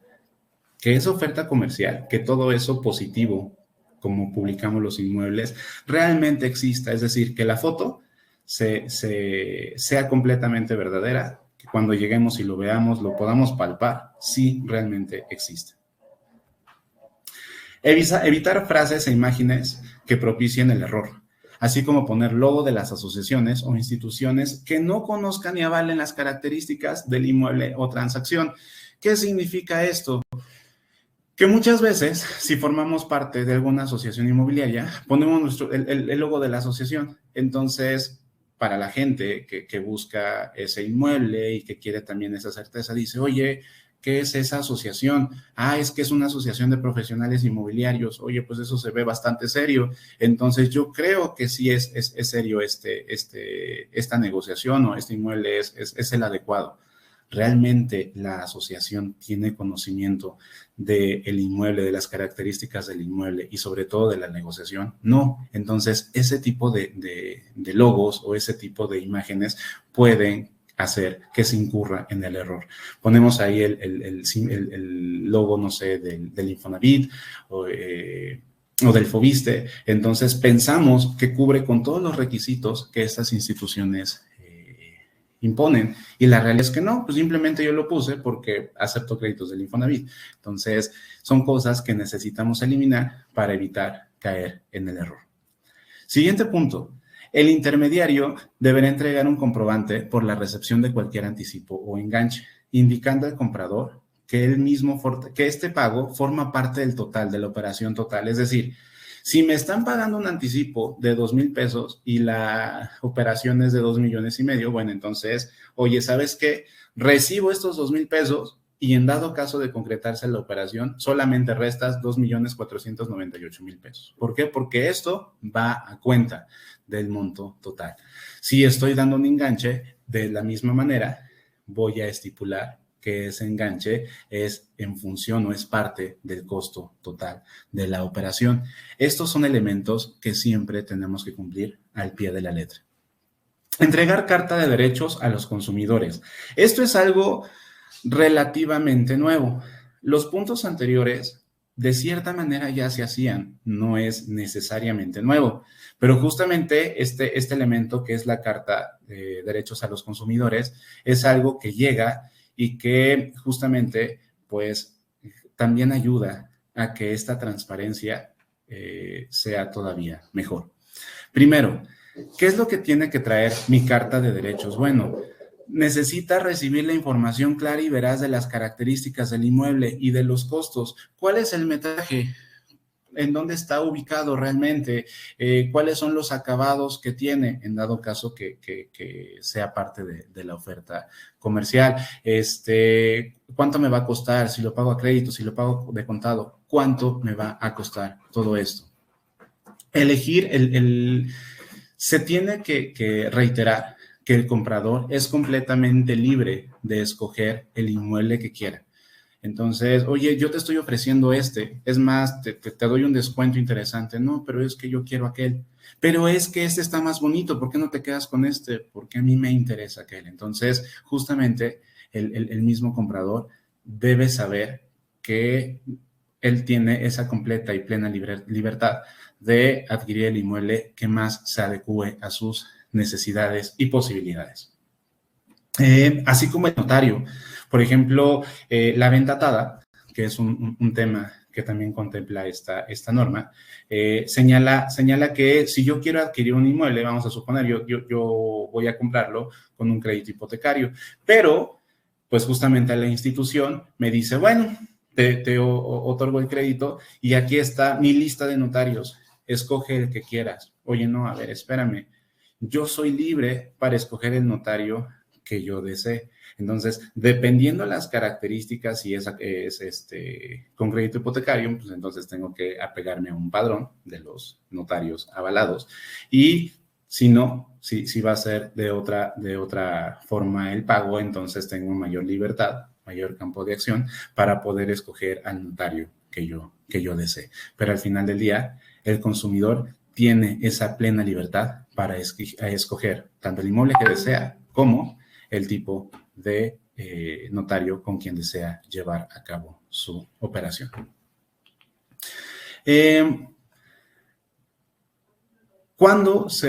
S2: Que esa oferta comercial, que todo eso positivo, como publicamos los inmuebles, realmente exista. Es decir, que la foto sea completamente verdadera, que cuando lleguemos y lo veamos, lo podamos palpar, sí realmente existe. Evitar frases e imágenes que propicien el error, así como poner logo de las asociaciones o instituciones que no conozcan y avalen las características del inmueble o transacción. ¿Qué significa esto? Que muchas veces, si formamos parte de alguna asociación inmobiliaria, ponemos el logo de la asociación. Entonces, para la gente que busca ese inmueble y que quiere también esa certeza, dice, oye, ¿qué es esa asociación? Ah, es que es una asociación de profesionales inmobiliarios. Oye, pues eso se ve bastante serio. Entonces, yo creo que sí es serio esta negociación o este inmueble es el adecuado. ¿Realmente la asociación tiene conocimiento del inmueble, de las características del inmueble y sobre todo de la negociación? No. Entonces, ese tipo de logos o ese tipo de imágenes pueden hacer que se incurra en el error. Ponemos ahí el logo, no sé, del Infonavit o del Fobiste. Entonces, pensamos que cubre con todos los requisitos que estas instituciones imponen, y la realidad es que no, pues simplemente yo lo puse porque acepto créditos del Infonavit. Entonces, son cosas que necesitamos eliminar para evitar caer en el error. Siguiente punto. El intermediario deberá entregar un comprobante por la recepción de cualquier anticipo o enganche, indicando al comprador que este pago forma parte del total, de la operación total. Es decir, si me están pagando un anticipo de 2,000 pesos y la operación es de 2,5 millones, bueno, entonces, oye, ¿sabes qué? Recibo estos 2,000 pesos y en dado caso de concretarse la operación, solamente restas 2,498,000 pesos. ¿Por qué? Porque esto va a cuenta del monto total. Si estoy dando un enganche, de la misma manera, voy a estipular que ese enganche es en función o es parte del costo total de la operación. Estos son elementos que siempre tenemos que cumplir al pie de la letra. Entregar carta de derechos a los consumidores. Esto es algo relativamente nuevo. Los puntos anteriores, de cierta manera, ya se hacían, no es necesariamente nuevo, pero justamente este elemento que es la carta de derechos a los consumidores es algo que llega y que justamente, pues, también ayuda a que esta transparencia sea todavía mejor. Primero, ¿qué es lo que tiene que traer mi carta de derechos? Bueno, necesita recibir la información clara y veraz de las características del inmueble y de los costos. ¿Cuál es el metraje? ¿En dónde está ubicado realmente? ¿Cuáles son los acabados que tiene, en dado caso que sea parte de la oferta comercial? ¿Cuánto me va a costar? Si lo pago a crédito, si lo pago de contado, ¿cuánto me va a costar todo esto? Elegir se tiene que reiterar que el comprador es completamente libre de escoger el inmueble que quiera. Entonces, oye, yo te estoy ofreciendo es más, te doy un descuento interesante. No, pero es que yo quiero aquel. Pero es que este está más bonito, ¿por qué no te quedas con este? Porque a mí me interesa aquel. Entonces, justamente, el mismo comprador debe saber que él tiene esa completa y plena libertad de adquirir el inmueble que más se adecue a sus necesidades y posibilidades. Así como el notario. Por ejemplo, la venta atada, que es un tema que también contempla esta norma, señala que si yo quiero adquirir un inmueble, vamos a suponer, yo voy a comprarlo con un crédito hipotecario, pero pues justamente la institución me dice, bueno, te otorgo el crédito y aquí está mi lista de notarios, escoge el que quieras. Oye, no, a ver, espérame, yo soy libre para escoger el notario que yo desee. Entonces, dependiendo de las características, si es con crédito hipotecario, pues entonces tengo que apegarme a un padrón de los notarios avalados. Y si no, si va a ser de otra forma el pago, entonces tengo mayor libertad, mayor campo de acción para poder escoger al notario que yo desee. Pero al final del día, el consumidor tiene esa plena libertad para escoger tanto el inmueble que desea como el tipo de notario con quien desea llevar a cabo su operación.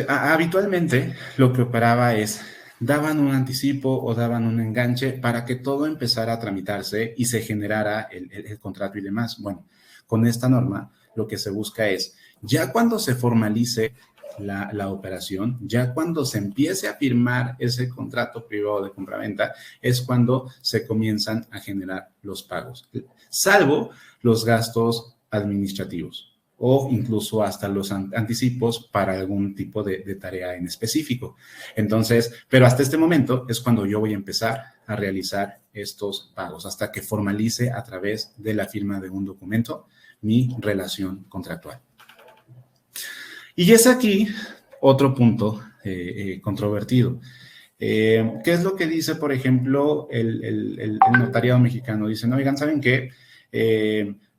S2: Habitualmente lo que operaba es, daban un anticipo o daban un enganche para que todo empezara a tramitarse y se generara el contrato y demás. Bueno, con esta norma lo que se busca es, ya cuando se formalice la operación, ya cuando se empiece a firmar ese contrato privado de compraventa, es cuando se comienzan a generar los pagos, salvo los gastos administrativos o incluso hasta los anticipos para algún tipo de tarea en específico. Entonces, pero hasta este momento es cuando yo voy a empezar a realizar estos pagos, hasta que formalice a través de la firma de un documento mi relación contractual. Y es aquí otro punto controvertido. ¿Qué es lo que dice, por ejemplo, el notariado mexicano? Dicen, oigan, ¿saben qué?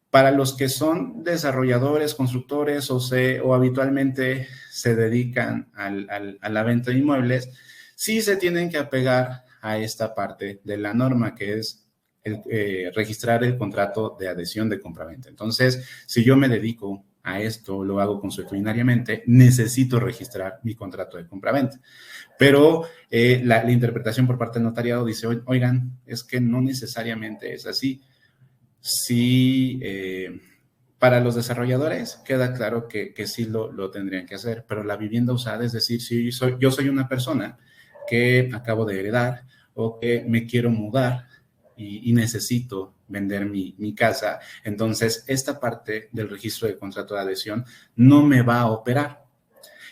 S2: Para los que son desarrolladores, constructores o habitualmente se dedican a la venta de inmuebles, sí se tienen que apegar a esta parte de la norma, que es registrar el contrato de adhesión de compraventa. Entonces, si yo me dedico a esto, lo hago consuetudinariamente, necesito registrar mi contrato de compraventa. Pero la interpretación por parte del notariado dice, oigan, es que no necesariamente es así. Sí, para los desarrolladores queda claro que sí lo tendrían que hacer, pero la vivienda usada, es decir, si yo soy una persona que acabo de heredar o que me quiero mudar y necesito vender mi casa, entonces esta parte del registro de contrato de adhesión no me va a operar.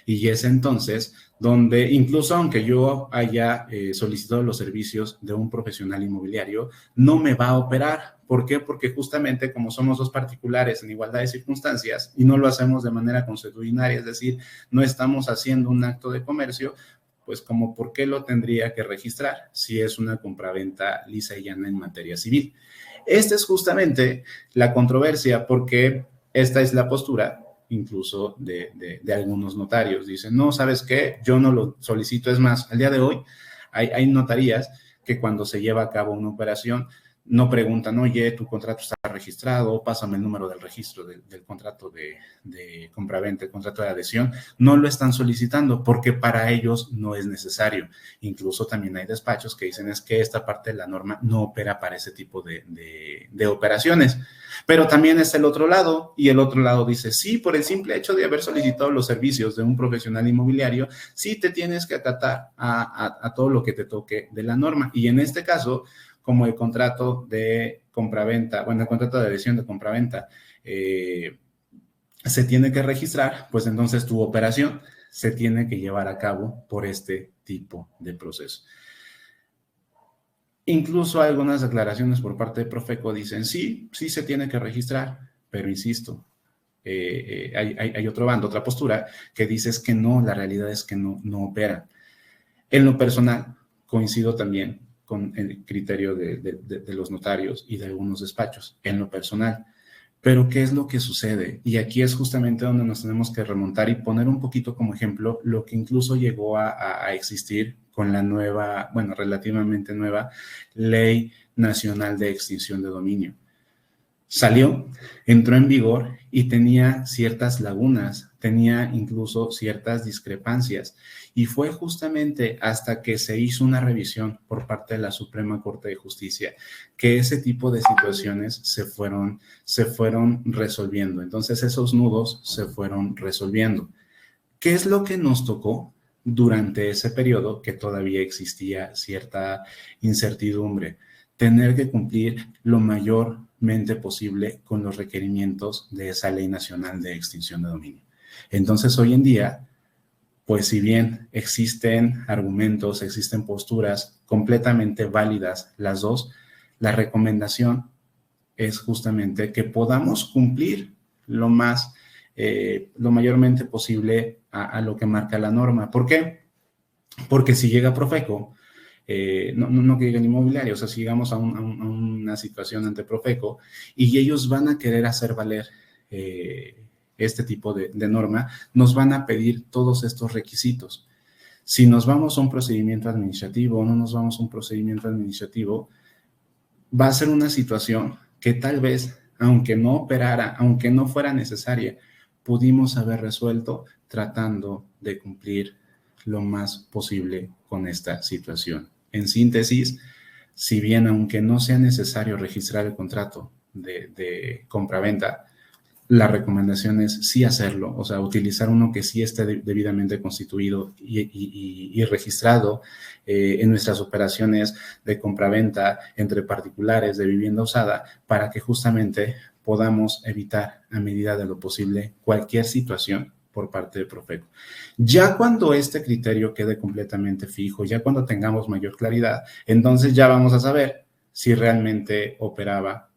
S2: Y es entonces donde, incluso aunque yo haya solicitado los servicios de un profesional inmobiliario, no me va a operar. ¿Por qué? Porque justamente como somos dos particulares en igualdad de circunstancias y no lo hacemos de manera consuetudinaria, es decir, no estamos haciendo un acto de comercio, pues como ¿por qué lo tendría que registrar si es una compraventa lisa y llana en materia civil? Esta es justamente la controversia, porque esta es la postura incluso de algunos notarios. Dicen, no, ¿sabes qué? Yo no lo solicito. Es más, al día de hoy hay notarías que cuando se lleva a cabo una operación no preguntan, oye, tu contrato está registrado, pásame el número del registro del contrato de compraventa, el contrato de adhesión. No lo están solicitando porque para ellos no es necesario. Incluso también hay despachos que dicen es que esta parte de la norma no opera para ese tipo de operaciones. Pero también está el otro lado, y el otro lado dice, sí, por el simple hecho de haber solicitado los servicios de un profesional inmobiliario, sí te tienes que acatar a todo lo que te toque de la norma. Y en este caso, como el contrato de compraventa, bueno, el contrato de adhesión de compraventa se tiene que registrar, pues entonces tu operación se tiene que llevar a cabo por este tipo de proceso. Incluso algunas declaraciones por parte de Profeco dicen, sí se tiene que registrar, pero insisto, hay otro bando, otra postura que dice es que no, la realidad es que no opera. En lo personal, coincido también con el criterio de los notarios y de algunos despachos, en lo personal. Pero, ¿qué es lo que sucede? Y aquí es justamente donde nos tenemos que remontar y poner un poquito como ejemplo lo que incluso llegó a existir con la nueva, bueno, relativamente nueva Ley Nacional de Extinción de Dominio. Salió, entró en vigor y tenía ciertas lagunas tenía incluso ciertas discrepancias y fue justamente hasta que se hizo una revisión por parte de la Suprema Corte de Justicia que ese tipo de situaciones se fueron resolviendo. Entonces esos nudos se fueron resolviendo. ¿Qué es lo que nos tocó durante ese periodo que todavía existía cierta incertidumbre? Tener que cumplir lo mayormente posible con los requerimientos de esa Ley Nacional de Extinción de Dominio. Entonces, hoy en día, pues si bien existen argumentos, existen posturas completamente válidas las dos, la recomendación es justamente que podamos cumplir lo mayormente posible a lo que marca la norma. ¿Por qué? Porque si llega Profeco, no que lleguen inmobiliarios, o sea, si llegamos a una situación ante Profeco y ellos van a querer hacer valer este tipo de norma, nos van a pedir todos estos requisitos. Si nos vamos a un procedimiento administrativo o no nos vamos a un procedimiento administrativo, va a ser una situación que tal vez, aunque no operara, aunque no fuera necesaria, pudimos haber resuelto tratando de cumplir lo más posible con esta situación. En síntesis, si bien aunque no sea necesario registrar el contrato de compraventa, la recomendación es sí hacerlo, o sea, utilizar uno que sí esté debidamente constituido y registrado en nuestras operaciones de compraventa entre particulares de vivienda usada para que justamente podamos evitar a medida de lo posible cualquier situación por parte de Profeco. Ya cuando este criterio quede completamente fijo, ya cuando tengamos mayor claridad, entonces ya vamos a saber si realmente operaba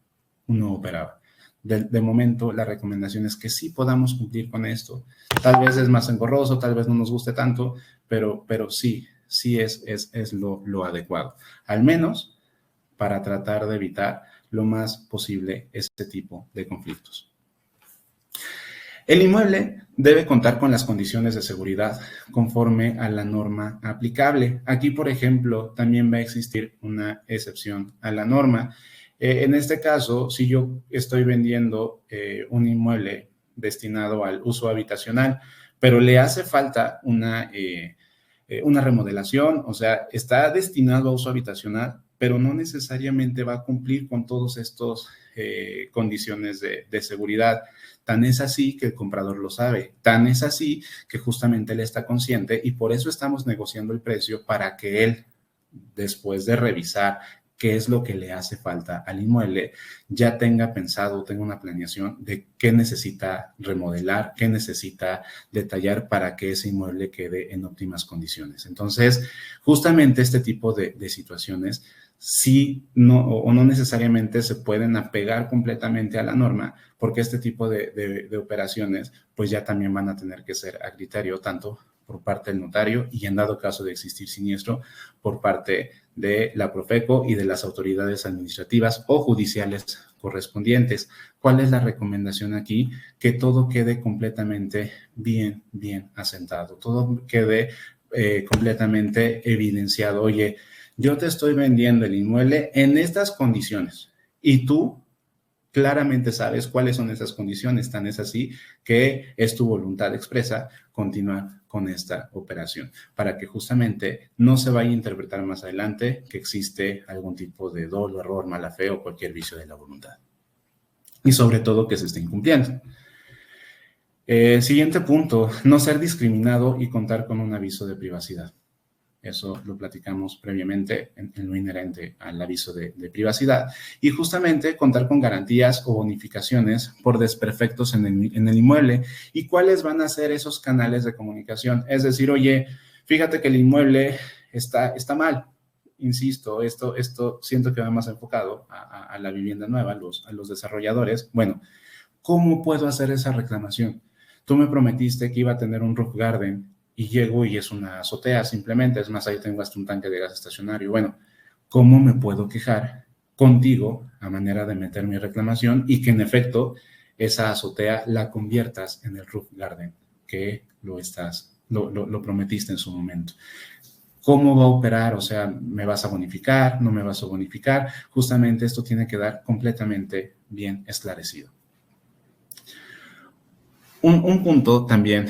S2: o no operaba. De momento, la recomendación es que sí podamos cumplir con esto. Tal vez es más engorroso, tal vez no nos guste tanto, pero sí es lo adecuado. Al menos para tratar de evitar lo más posible este tipo de conflictos. El inmueble debe contar con las condiciones de seguridad conforme a la norma aplicable. Aquí, por ejemplo, también va a existir una excepción a la norma. En este caso, si yo estoy vendiendo un inmueble destinado al uso habitacional, pero le hace falta una remodelación, o sea, está destinado a uso habitacional, pero no necesariamente va a cumplir con todos estos condiciones de seguridad. Tan es así que el comprador lo sabe, tan es así que justamente él está consciente y por eso estamos negociando el precio para que él, después de revisar qué es lo que le hace falta al inmueble, ya tenga pensado, tenga una planeación de qué necesita remodelar, qué necesita detallar para que ese inmueble quede en óptimas condiciones. Entonces, justamente este tipo de situaciones sí no necesariamente se pueden apegar completamente a la norma, porque este tipo de operaciones pues ya también van a tener que ser a criterio tanto por parte del notario y en dado caso de existir siniestro por parte de la Profeco y de las autoridades administrativas o judiciales correspondientes. ¿Cuál es la recomendación aquí? Que todo quede completamente bien asentado, todo quede completamente evidenciado. Oye, yo te estoy vendiendo el inmueble en estas condiciones y tú claramente sabes cuáles son esas condiciones, tan es así que es tu voluntad expresa continuar con esta operación para que justamente no se vaya a interpretar más adelante que existe algún tipo de dolo, error, mala fe o cualquier vicio de la voluntad. Y sobre todo que se esté incumpliendo. Siguiente punto, no ser discriminado y contar con un aviso de privacidad. Eso lo platicamos previamente en lo inherente al aviso de privacidad. Y justamente contar con garantías o bonificaciones por desperfectos en el inmueble. ¿Y cuáles van a ser esos canales de comunicación? Es decir, oye, fíjate que el inmueble está mal. Insisto, esto siento que va más enfocado a la vivienda nueva, a los desarrolladores. Bueno, ¿cómo puedo hacer esa reclamación? Tú me prometiste que iba a tener un roof garden y llego y es una azotea simplemente, es más, ahí tengo hasta un tanque de gas estacionario. Bueno, ¿cómo me puedo quejar contigo a manera de meter mi reclamación y que en efecto esa azotea la conviertas en el roof garden que lo prometiste en su momento? ¿Cómo va a operar? O sea, ¿me vas a bonificar? ¿No me vas a bonificar? Justamente esto tiene que quedar completamente bien esclarecido. Un punto también,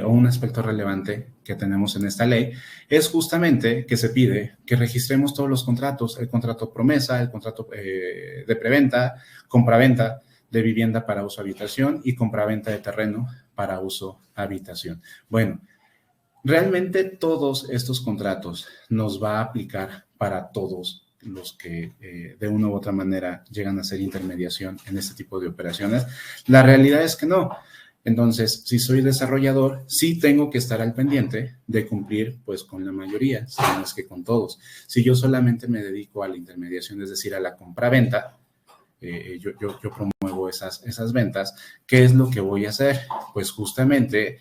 S2: o un aspecto relevante que tenemos en esta ley, es justamente que se pide que registremos todos los contratos, el contrato promesa, el contrato de preventa, compraventa de vivienda para uso habitación y compraventa de terreno para uso habitación. Bueno, realmente todos estos contratos nos va a aplicar para todos los que de una u otra manera llegan a hacer intermediación en este tipo de operaciones. La realidad es que no. Entonces, si soy desarrollador, sí tengo que estar al pendiente de cumplir pues con la mayoría, si no es que con todos. Si yo solamente me dedico a la intermediación, es decir, a la compra-venta, yo promuevo esas ventas, ¿qué es lo que voy a hacer? Pues justamente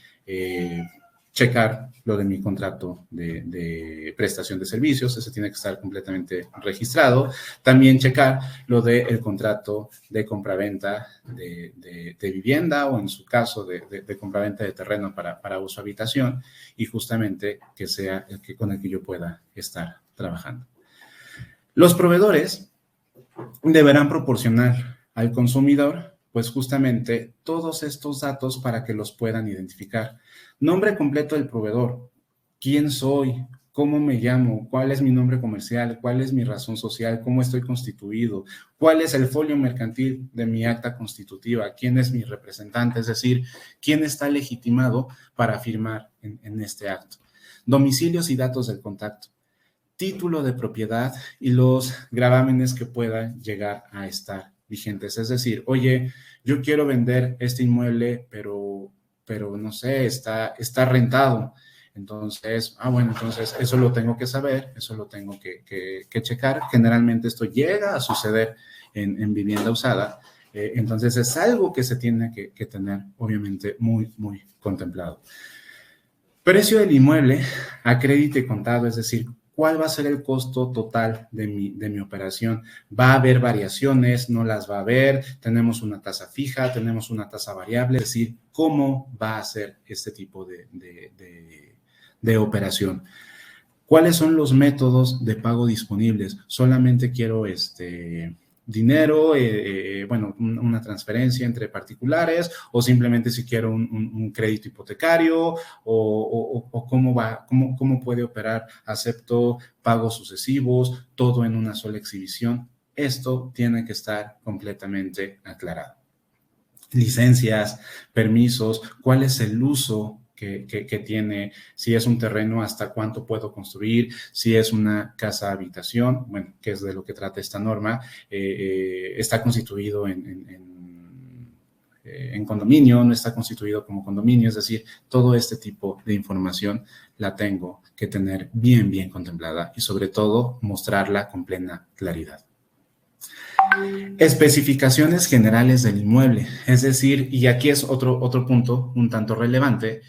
S2: checar lo de mi contrato de prestación de servicios, ese tiene que estar completamente registrado. También checar lo del contrato de compraventa de vivienda o en su caso de compraventa de terreno para uso habitación y justamente que sea con el que yo pueda estar trabajando. Los proveedores deberán proporcionar al consumidor pues justamente todos estos datos para que los puedan identificar. Nombre completo del proveedor, quién soy, cómo me llamo, cuál es mi nombre comercial, cuál es mi razón social, cómo estoy constituido, cuál es el folio mercantil de mi acta constitutiva, quién es mi representante, es decir, quién está legitimado para firmar en este acto. Domicilios y datos del contacto, título de propiedad y los gravámenes que puedan llegar a estar vigentes. Es decir, oye, yo quiero vender este inmueble, pero no sé, está rentado. Entonces, bueno, entonces eso lo tengo que saber, eso lo tengo que checar. Generalmente esto llega a suceder en vivienda usada. Entonces es algo que se tiene que tener, obviamente, muy, muy contemplado. Precio del inmueble a crédito y contado, es decir, ¿cuál va a ser el costo total de mi operación? ¿Va a haber variaciones? ¿No las va a haber? ¿Tenemos una tasa fija? ¿Tenemos una tasa variable? Es decir, ¿cómo va a ser este tipo de operación? ¿Cuáles son los métodos de pago disponibles? Solamente quiero dinero, bueno, una transferencia entre particulares o simplemente si quiero un crédito hipotecario o cómo puede operar, acepto pagos sucesivos, todo en una sola exhibición. Esto tiene que estar completamente aclarado. Licencias, permisos, cuál es el uso que tiene, si es un terreno, hasta cuánto puedo construir, si es una casa habitación, bueno, que es de lo que trata esta norma, está constituido en condominio, no está constituido como condominio, es decir, todo este tipo de información la tengo que tener bien, bien contemplada y sobre todo mostrarla con plena claridad. Especificaciones generales del inmueble, es decir, y aquí es otro punto un tanto relevante,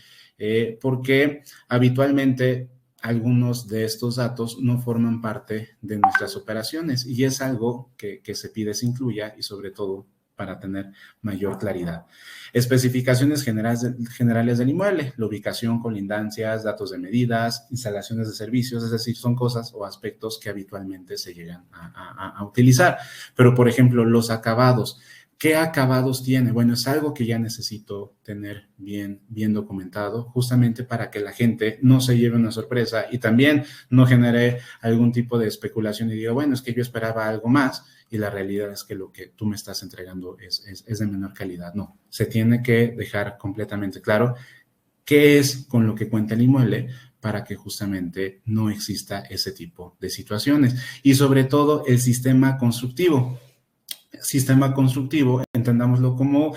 S2: porque habitualmente algunos de estos datos no forman parte de nuestras operaciones y es algo que se pide se incluya y sobre todo para tener mayor claridad. Especificaciones generales del inmueble, la ubicación, colindancias, datos de medidas, instalaciones de servicios, es decir, son cosas o aspectos que habitualmente se llegan a utilizar. Pero, por ejemplo, los acabados. ¿Qué acabados tiene? Bueno, es algo que ya necesito tener bien documentado, justamente para que la gente no se lleve una sorpresa y también no genere algún tipo de especulación y diga, bueno, es que yo esperaba algo más y la realidad es que lo que tú me estás entregando es de menor calidad. No, se tiene que dejar completamente claro qué es con lo que cuenta el inmueble para que justamente no exista ese tipo de situaciones. Y sobre todo el sistema constructivo. Sistema constructivo, entendámoslo como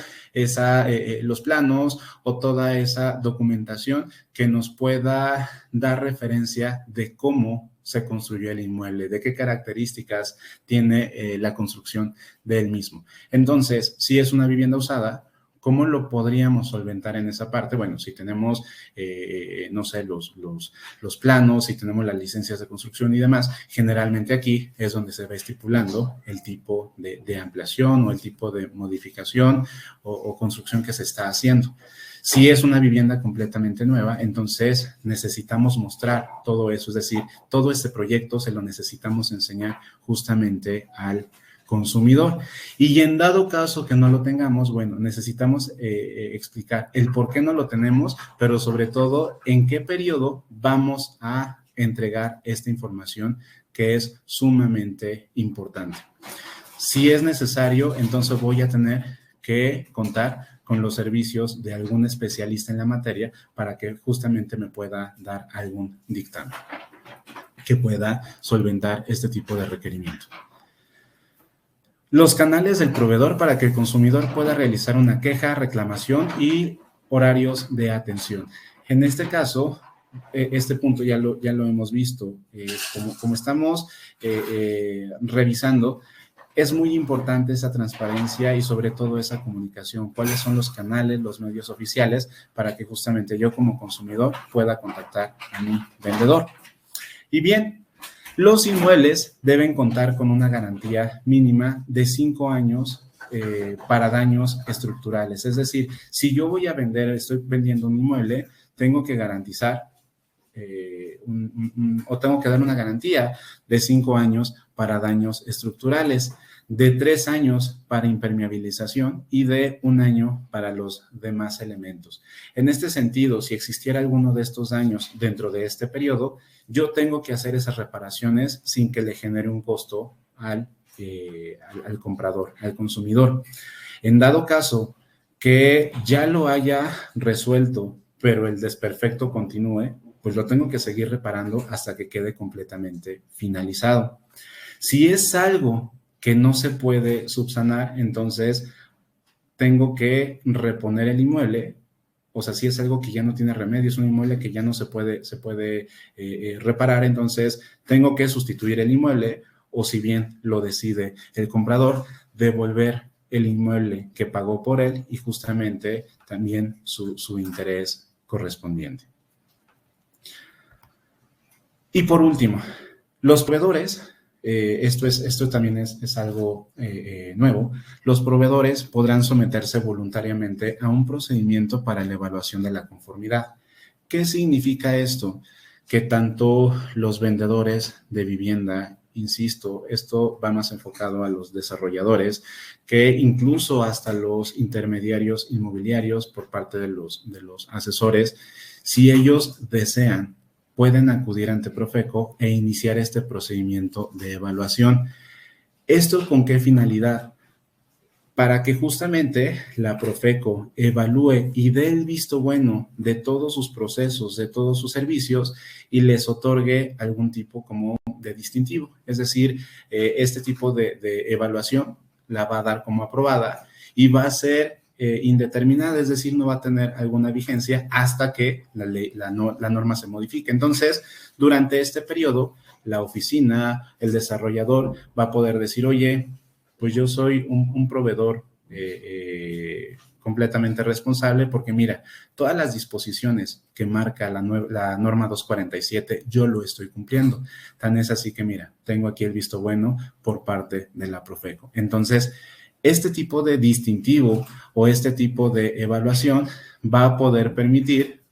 S2: los planos o toda esa documentación que nos pueda dar referencia de cómo se construyó el inmueble, de qué características tiene la construcción del mismo. Entonces, si es una vivienda usada, ¿cómo lo podríamos solventar en esa parte? Bueno, si tenemos, no sé, los planos, si tenemos las licencias de construcción y demás, generalmente aquí es donde se va estipulando el tipo de ampliación o el tipo de modificación o construcción que se está haciendo. Si es una vivienda completamente nueva, entonces necesitamos mostrar todo eso, es decir, todo este proyecto se lo necesitamos enseñar justamente al consumidor. Y en dado caso que no lo tengamos, bueno, necesitamos explicar el por qué no lo tenemos, pero sobre todo en qué periodo vamos a entregar esta información, que es sumamente importante. Si es necesario, entonces voy a tener que contar con los servicios de algún especialista en la materia para que justamente me pueda dar algún dictamen que pueda solventar este tipo de requerimiento. Los canales del proveedor para que el consumidor pueda realizar una queja, reclamación y horarios de atención. En este caso, este punto ya lo hemos visto. Como estamos revisando, es muy importante esa transparencia y sobre todo esa comunicación. ¿Cuáles son los canales, los medios oficiales para que justamente yo como consumidor pueda contactar a mi vendedor? Y bien, los inmuebles deben contar con una garantía mínima de 5 años para daños estructurales. Es decir, si yo voy a vender, estoy vendiendo un inmueble, tengo que garantizar o tengo que dar una garantía de 5 años para daños estructurales, de 3 años para impermeabilización y de 1 año para los demás elementos. En este sentido, si existiera alguno de estos daños dentro de este periodo, yo tengo que hacer esas reparaciones sin que le genere un costo al comprador, al consumidor. En dado caso que ya lo haya resuelto, pero el desperfecto continúe, pues lo tengo que seguir reparando hasta que quede completamente finalizado. Si es algo que no se puede subsanar, entonces tengo que reponer el inmueble. O sea, si es algo que ya no tiene remedio, es un inmueble que ya no se puede reparar, entonces tengo que sustituir el inmueble, o si bien lo decide el comprador, devolver el inmueble que pagó por él y justamente también su interés correspondiente. Y por último, los proveedores, esto también es algo nuevo, los proveedores podrán someterse voluntariamente a un procedimiento para la evaluación de la conformidad. ¿Qué significa esto? Que tanto los vendedores de vivienda, insisto, esto va más enfocado a los desarrolladores, que incluso hasta los intermediarios inmobiliarios por parte de los asesores, si ellos desean, pueden acudir ante Profeco e iniciar este procedimiento de evaluación. ¿Esto con qué finalidad? Para que justamente la Profeco evalúe y dé el visto bueno de todos sus procesos, de todos sus servicios y les otorgue algún tipo como de distintivo. Es decir, este tipo de evaluación la va a dar como aprobada y va a ser indeterminada, es decir, no va a tener alguna vigencia hasta que la norma se modifique. Entonces, durante este periodo, la oficina, el desarrollador va a poder decir, oye, pues yo soy un proveedor completamente responsable porque mira, todas las disposiciones que marca la norma 247, yo lo estoy cumpliendo. Tan es así que mira, tengo aquí el visto bueno por parte de la Profeco. Entonces, este tipo de distintivo o este tipo de evaluación va a poder permitir,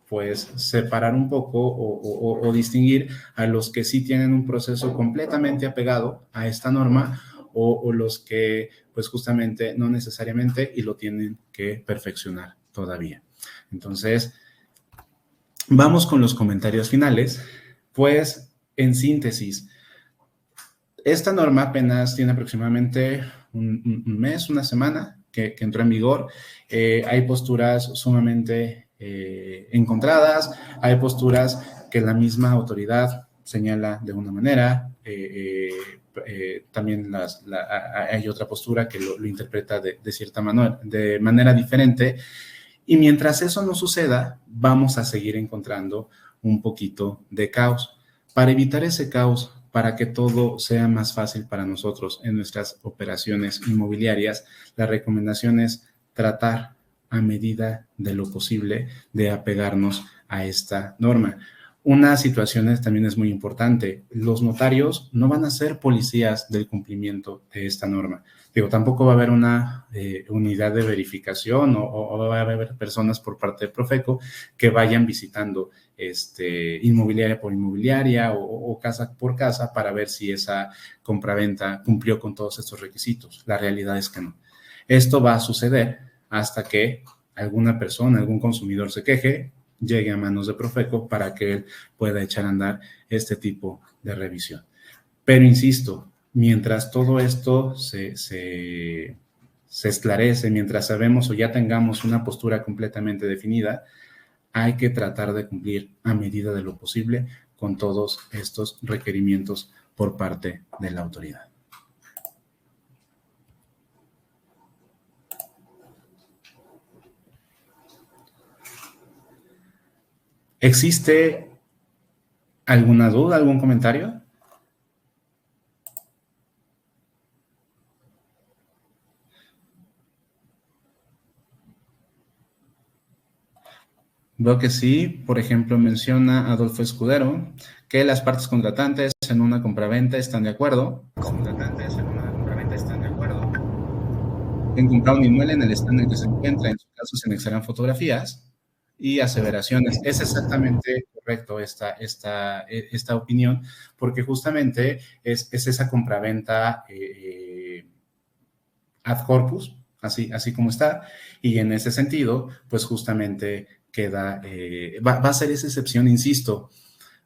S2: pues, separar un poco o distinguir a los que sí tienen un proceso completamente apegado a esta norma o los que, pues, justamente no necesariamente y lo tienen que perfeccionar todavía. Entonces, vamos con los comentarios finales. Pues, en síntesis, esta norma apenas tiene aproximadamente un mes, una semana que entró en vigor. Hay posturas sumamente encontradas, hay posturas que la misma autoridad señala de una manera, también hay otra postura que lo interpreta de cierta manera diferente. Y mientras eso no suceda, vamos a seguir encontrando un poquito de caos. Para evitar ese caos, para que todo sea más fácil para nosotros en nuestras operaciones inmobiliarias, la recomendación es tratar a medida de lo posible de apegarnos a esta norma. Una situación también es muy importante. Los notarios no van a ser policías del cumplimiento de esta norma. Digo, tampoco va a haber una unidad de verificación o va a haber personas por parte de Profeco que vayan visitando inmobiliaria por inmobiliaria o casa por casa para ver si esa compraventa cumplió con todos estos requisitos. La realidad es que no. Esto va a suceder hasta que alguna persona, algún consumidor se queje, llegue a manos de Profeco para que él pueda echar a andar este tipo de revisión. Pero insisto, mientras todo esto se esclarece, mientras sabemos o ya tengamos una postura completamente definida, hay que tratar de cumplir a medida de lo posible con todos estos requerimientos por parte de la autoridad. ¿Existe alguna duda, algún comentario? Veo que sí. Por ejemplo, menciona Adolfo Escudero que las partes contratantes en una compraventa están de acuerdo. En comprar un inmueble en el estado en el que se encuentra, en su caso se anexarán fotografías y aseveraciones. Es exactamente correcto esta opinión, porque justamente es esa compraventa ad corpus, así como está, y en ese sentido, pues justamente queda, va a ser esa excepción, insisto.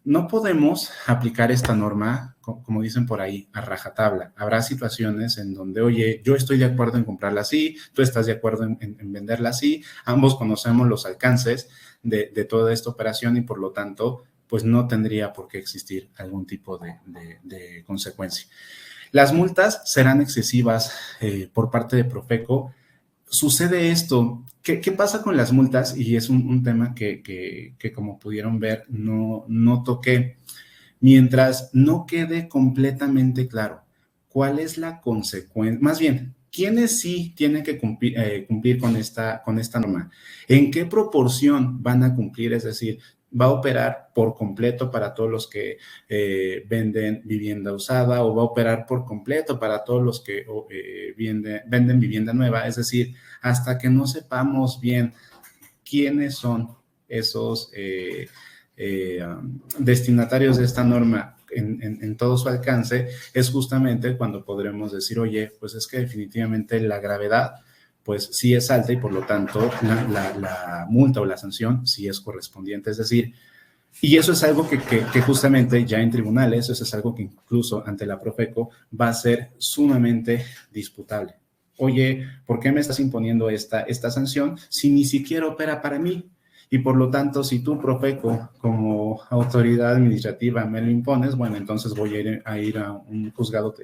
S2: No podemos aplicar esta norma, como dicen por ahí, a rajatabla. Habrá situaciones en donde, oye, yo estoy de acuerdo en comprarla así, tú estás de acuerdo en venderla así, ambos conocemos los alcances de toda esta operación y por lo tanto, pues no tendría por qué existir algún tipo de consecuencia. Las multas serán excesivas por parte de Profeco. Sucede esto. ¿Qué pasa con las multas? Y es un tema que como pudieron ver, no toqué. Mientras no quede completamente claro cuál es la consecuencia, más bien, ¿quiénes sí tienen que cumplir con esta norma? ¿En qué proporción van a cumplir? Es decir, ¿va a operar por completo para todos los que venden vivienda usada o va a operar por completo para todos los que venden vivienda nueva? Es decir, hasta que no sepamos bien quiénes son esos destinatarios de esta norma en todo su alcance, es justamente cuando podremos decir, oye, pues es que definitivamente la gravedad pues sí es alta y por lo tanto la multa o la sanción sí es correspondiente. Es decir, y eso es algo que justamente ya en tribunales, eso es algo que incluso ante la Profeco va a ser sumamente disputable. Oye, ¿por qué me estás imponiendo esta sanción si ni siquiera opera para mí? Y por lo tanto, si tú, Profeco, como autoridad administrativa me lo impones, bueno, entonces voy a ir a un juzgado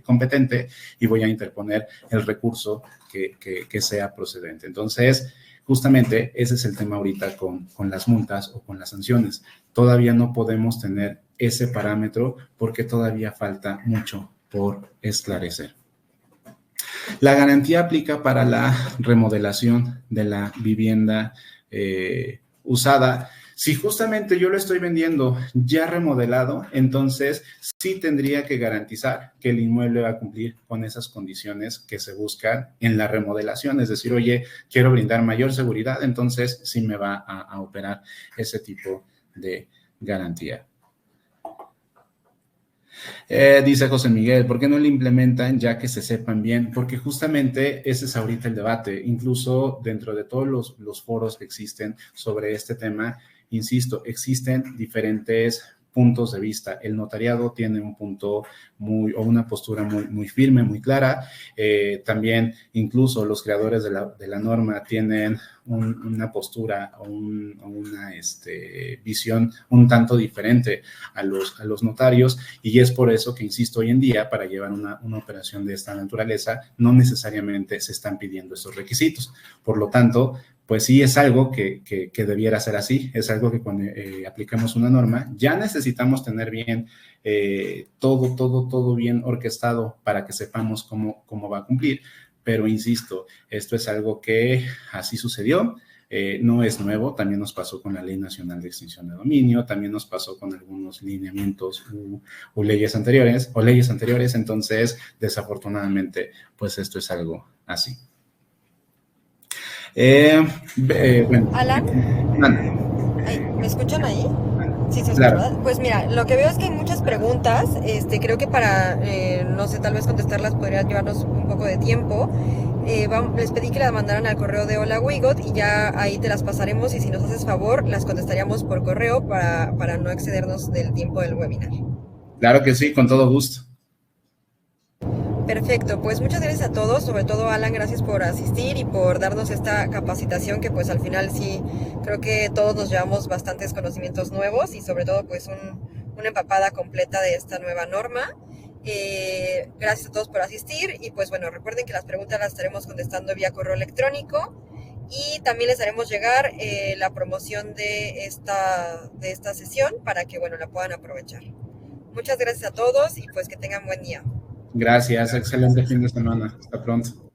S2: competente y voy a interponer el recurso que sea procedente. Entonces, justamente ese es el tema ahorita con las multas o con las sanciones. Todavía no podemos tener ese parámetro porque todavía falta mucho por esclarecer. La garantía aplica para la remodelación de la vivienda usada. Si justamente yo lo estoy vendiendo ya remodelado, entonces sí tendría que garantizar que el inmueble va a cumplir con esas condiciones que se buscan en la remodelación. Es decir, oye, quiero brindar mayor seguridad, entonces sí me va a operar ese tipo de garantía. Dice José Miguel, ¿por qué no lo implementan ya que se sepan bien? Porque justamente ese es ahorita el debate, incluso dentro de todos los foros que existen sobre este tema, insisto, existen diferentes puntos de vista. El notariado tiene un punto o una postura muy firme, muy clara. También incluso los creadores de la norma tienen una postura o una visión un tanto diferente a los notarios y es por eso que, insisto, hoy en día para llevar una operación de esta naturaleza no necesariamente se están pidiendo esos requisitos. Por lo tanto, pues sí es algo que debiera ser así, es algo que cuando aplicamos una norma ya necesitamos tener bien todo bien orquestado para que sepamos cómo va a cumplir, pero insisto, esto es algo que así sucedió, no es nuevo, también nos pasó con la Ley Nacional de Extinción de Dominio, también nos pasó con algunos lineamientos u leyes anteriores, entonces desafortunadamente pues esto es algo así.
S1: Bueno. Alan, ¿me escuchan ahí? Sí, se escucha, ¿verdad? Pues mira, lo que veo es que hay muchas preguntas. Creo que para, no sé, tal vez contestarlas podría llevarnos un poco de tiempo. Les pedí que las mandaran al correo de Hola Wigot y ya ahí te las pasaremos y si nos haces favor, las contestaríamos por correo para no excedernos del tiempo del webinar.
S2: Claro que sí, con todo gusto.
S1: Perfecto, pues muchas gracias a todos, sobre todo Alan, gracias por asistir y por darnos esta capacitación que pues al final sí, creo que todos nos llevamos bastantes conocimientos nuevos y sobre todo pues una empapada completa de esta nueva norma. Gracias a todos por asistir y pues bueno, recuerden que las preguntas las estaremos contestando vía correo electrónico y también les haremos llegar la promoción de esta sesión para que bueno, la puedan aprovechar. Muchas gracias a todos y pues que tengan buen día.
S2: Gracias, excelente fin de semana. Hasta pronto.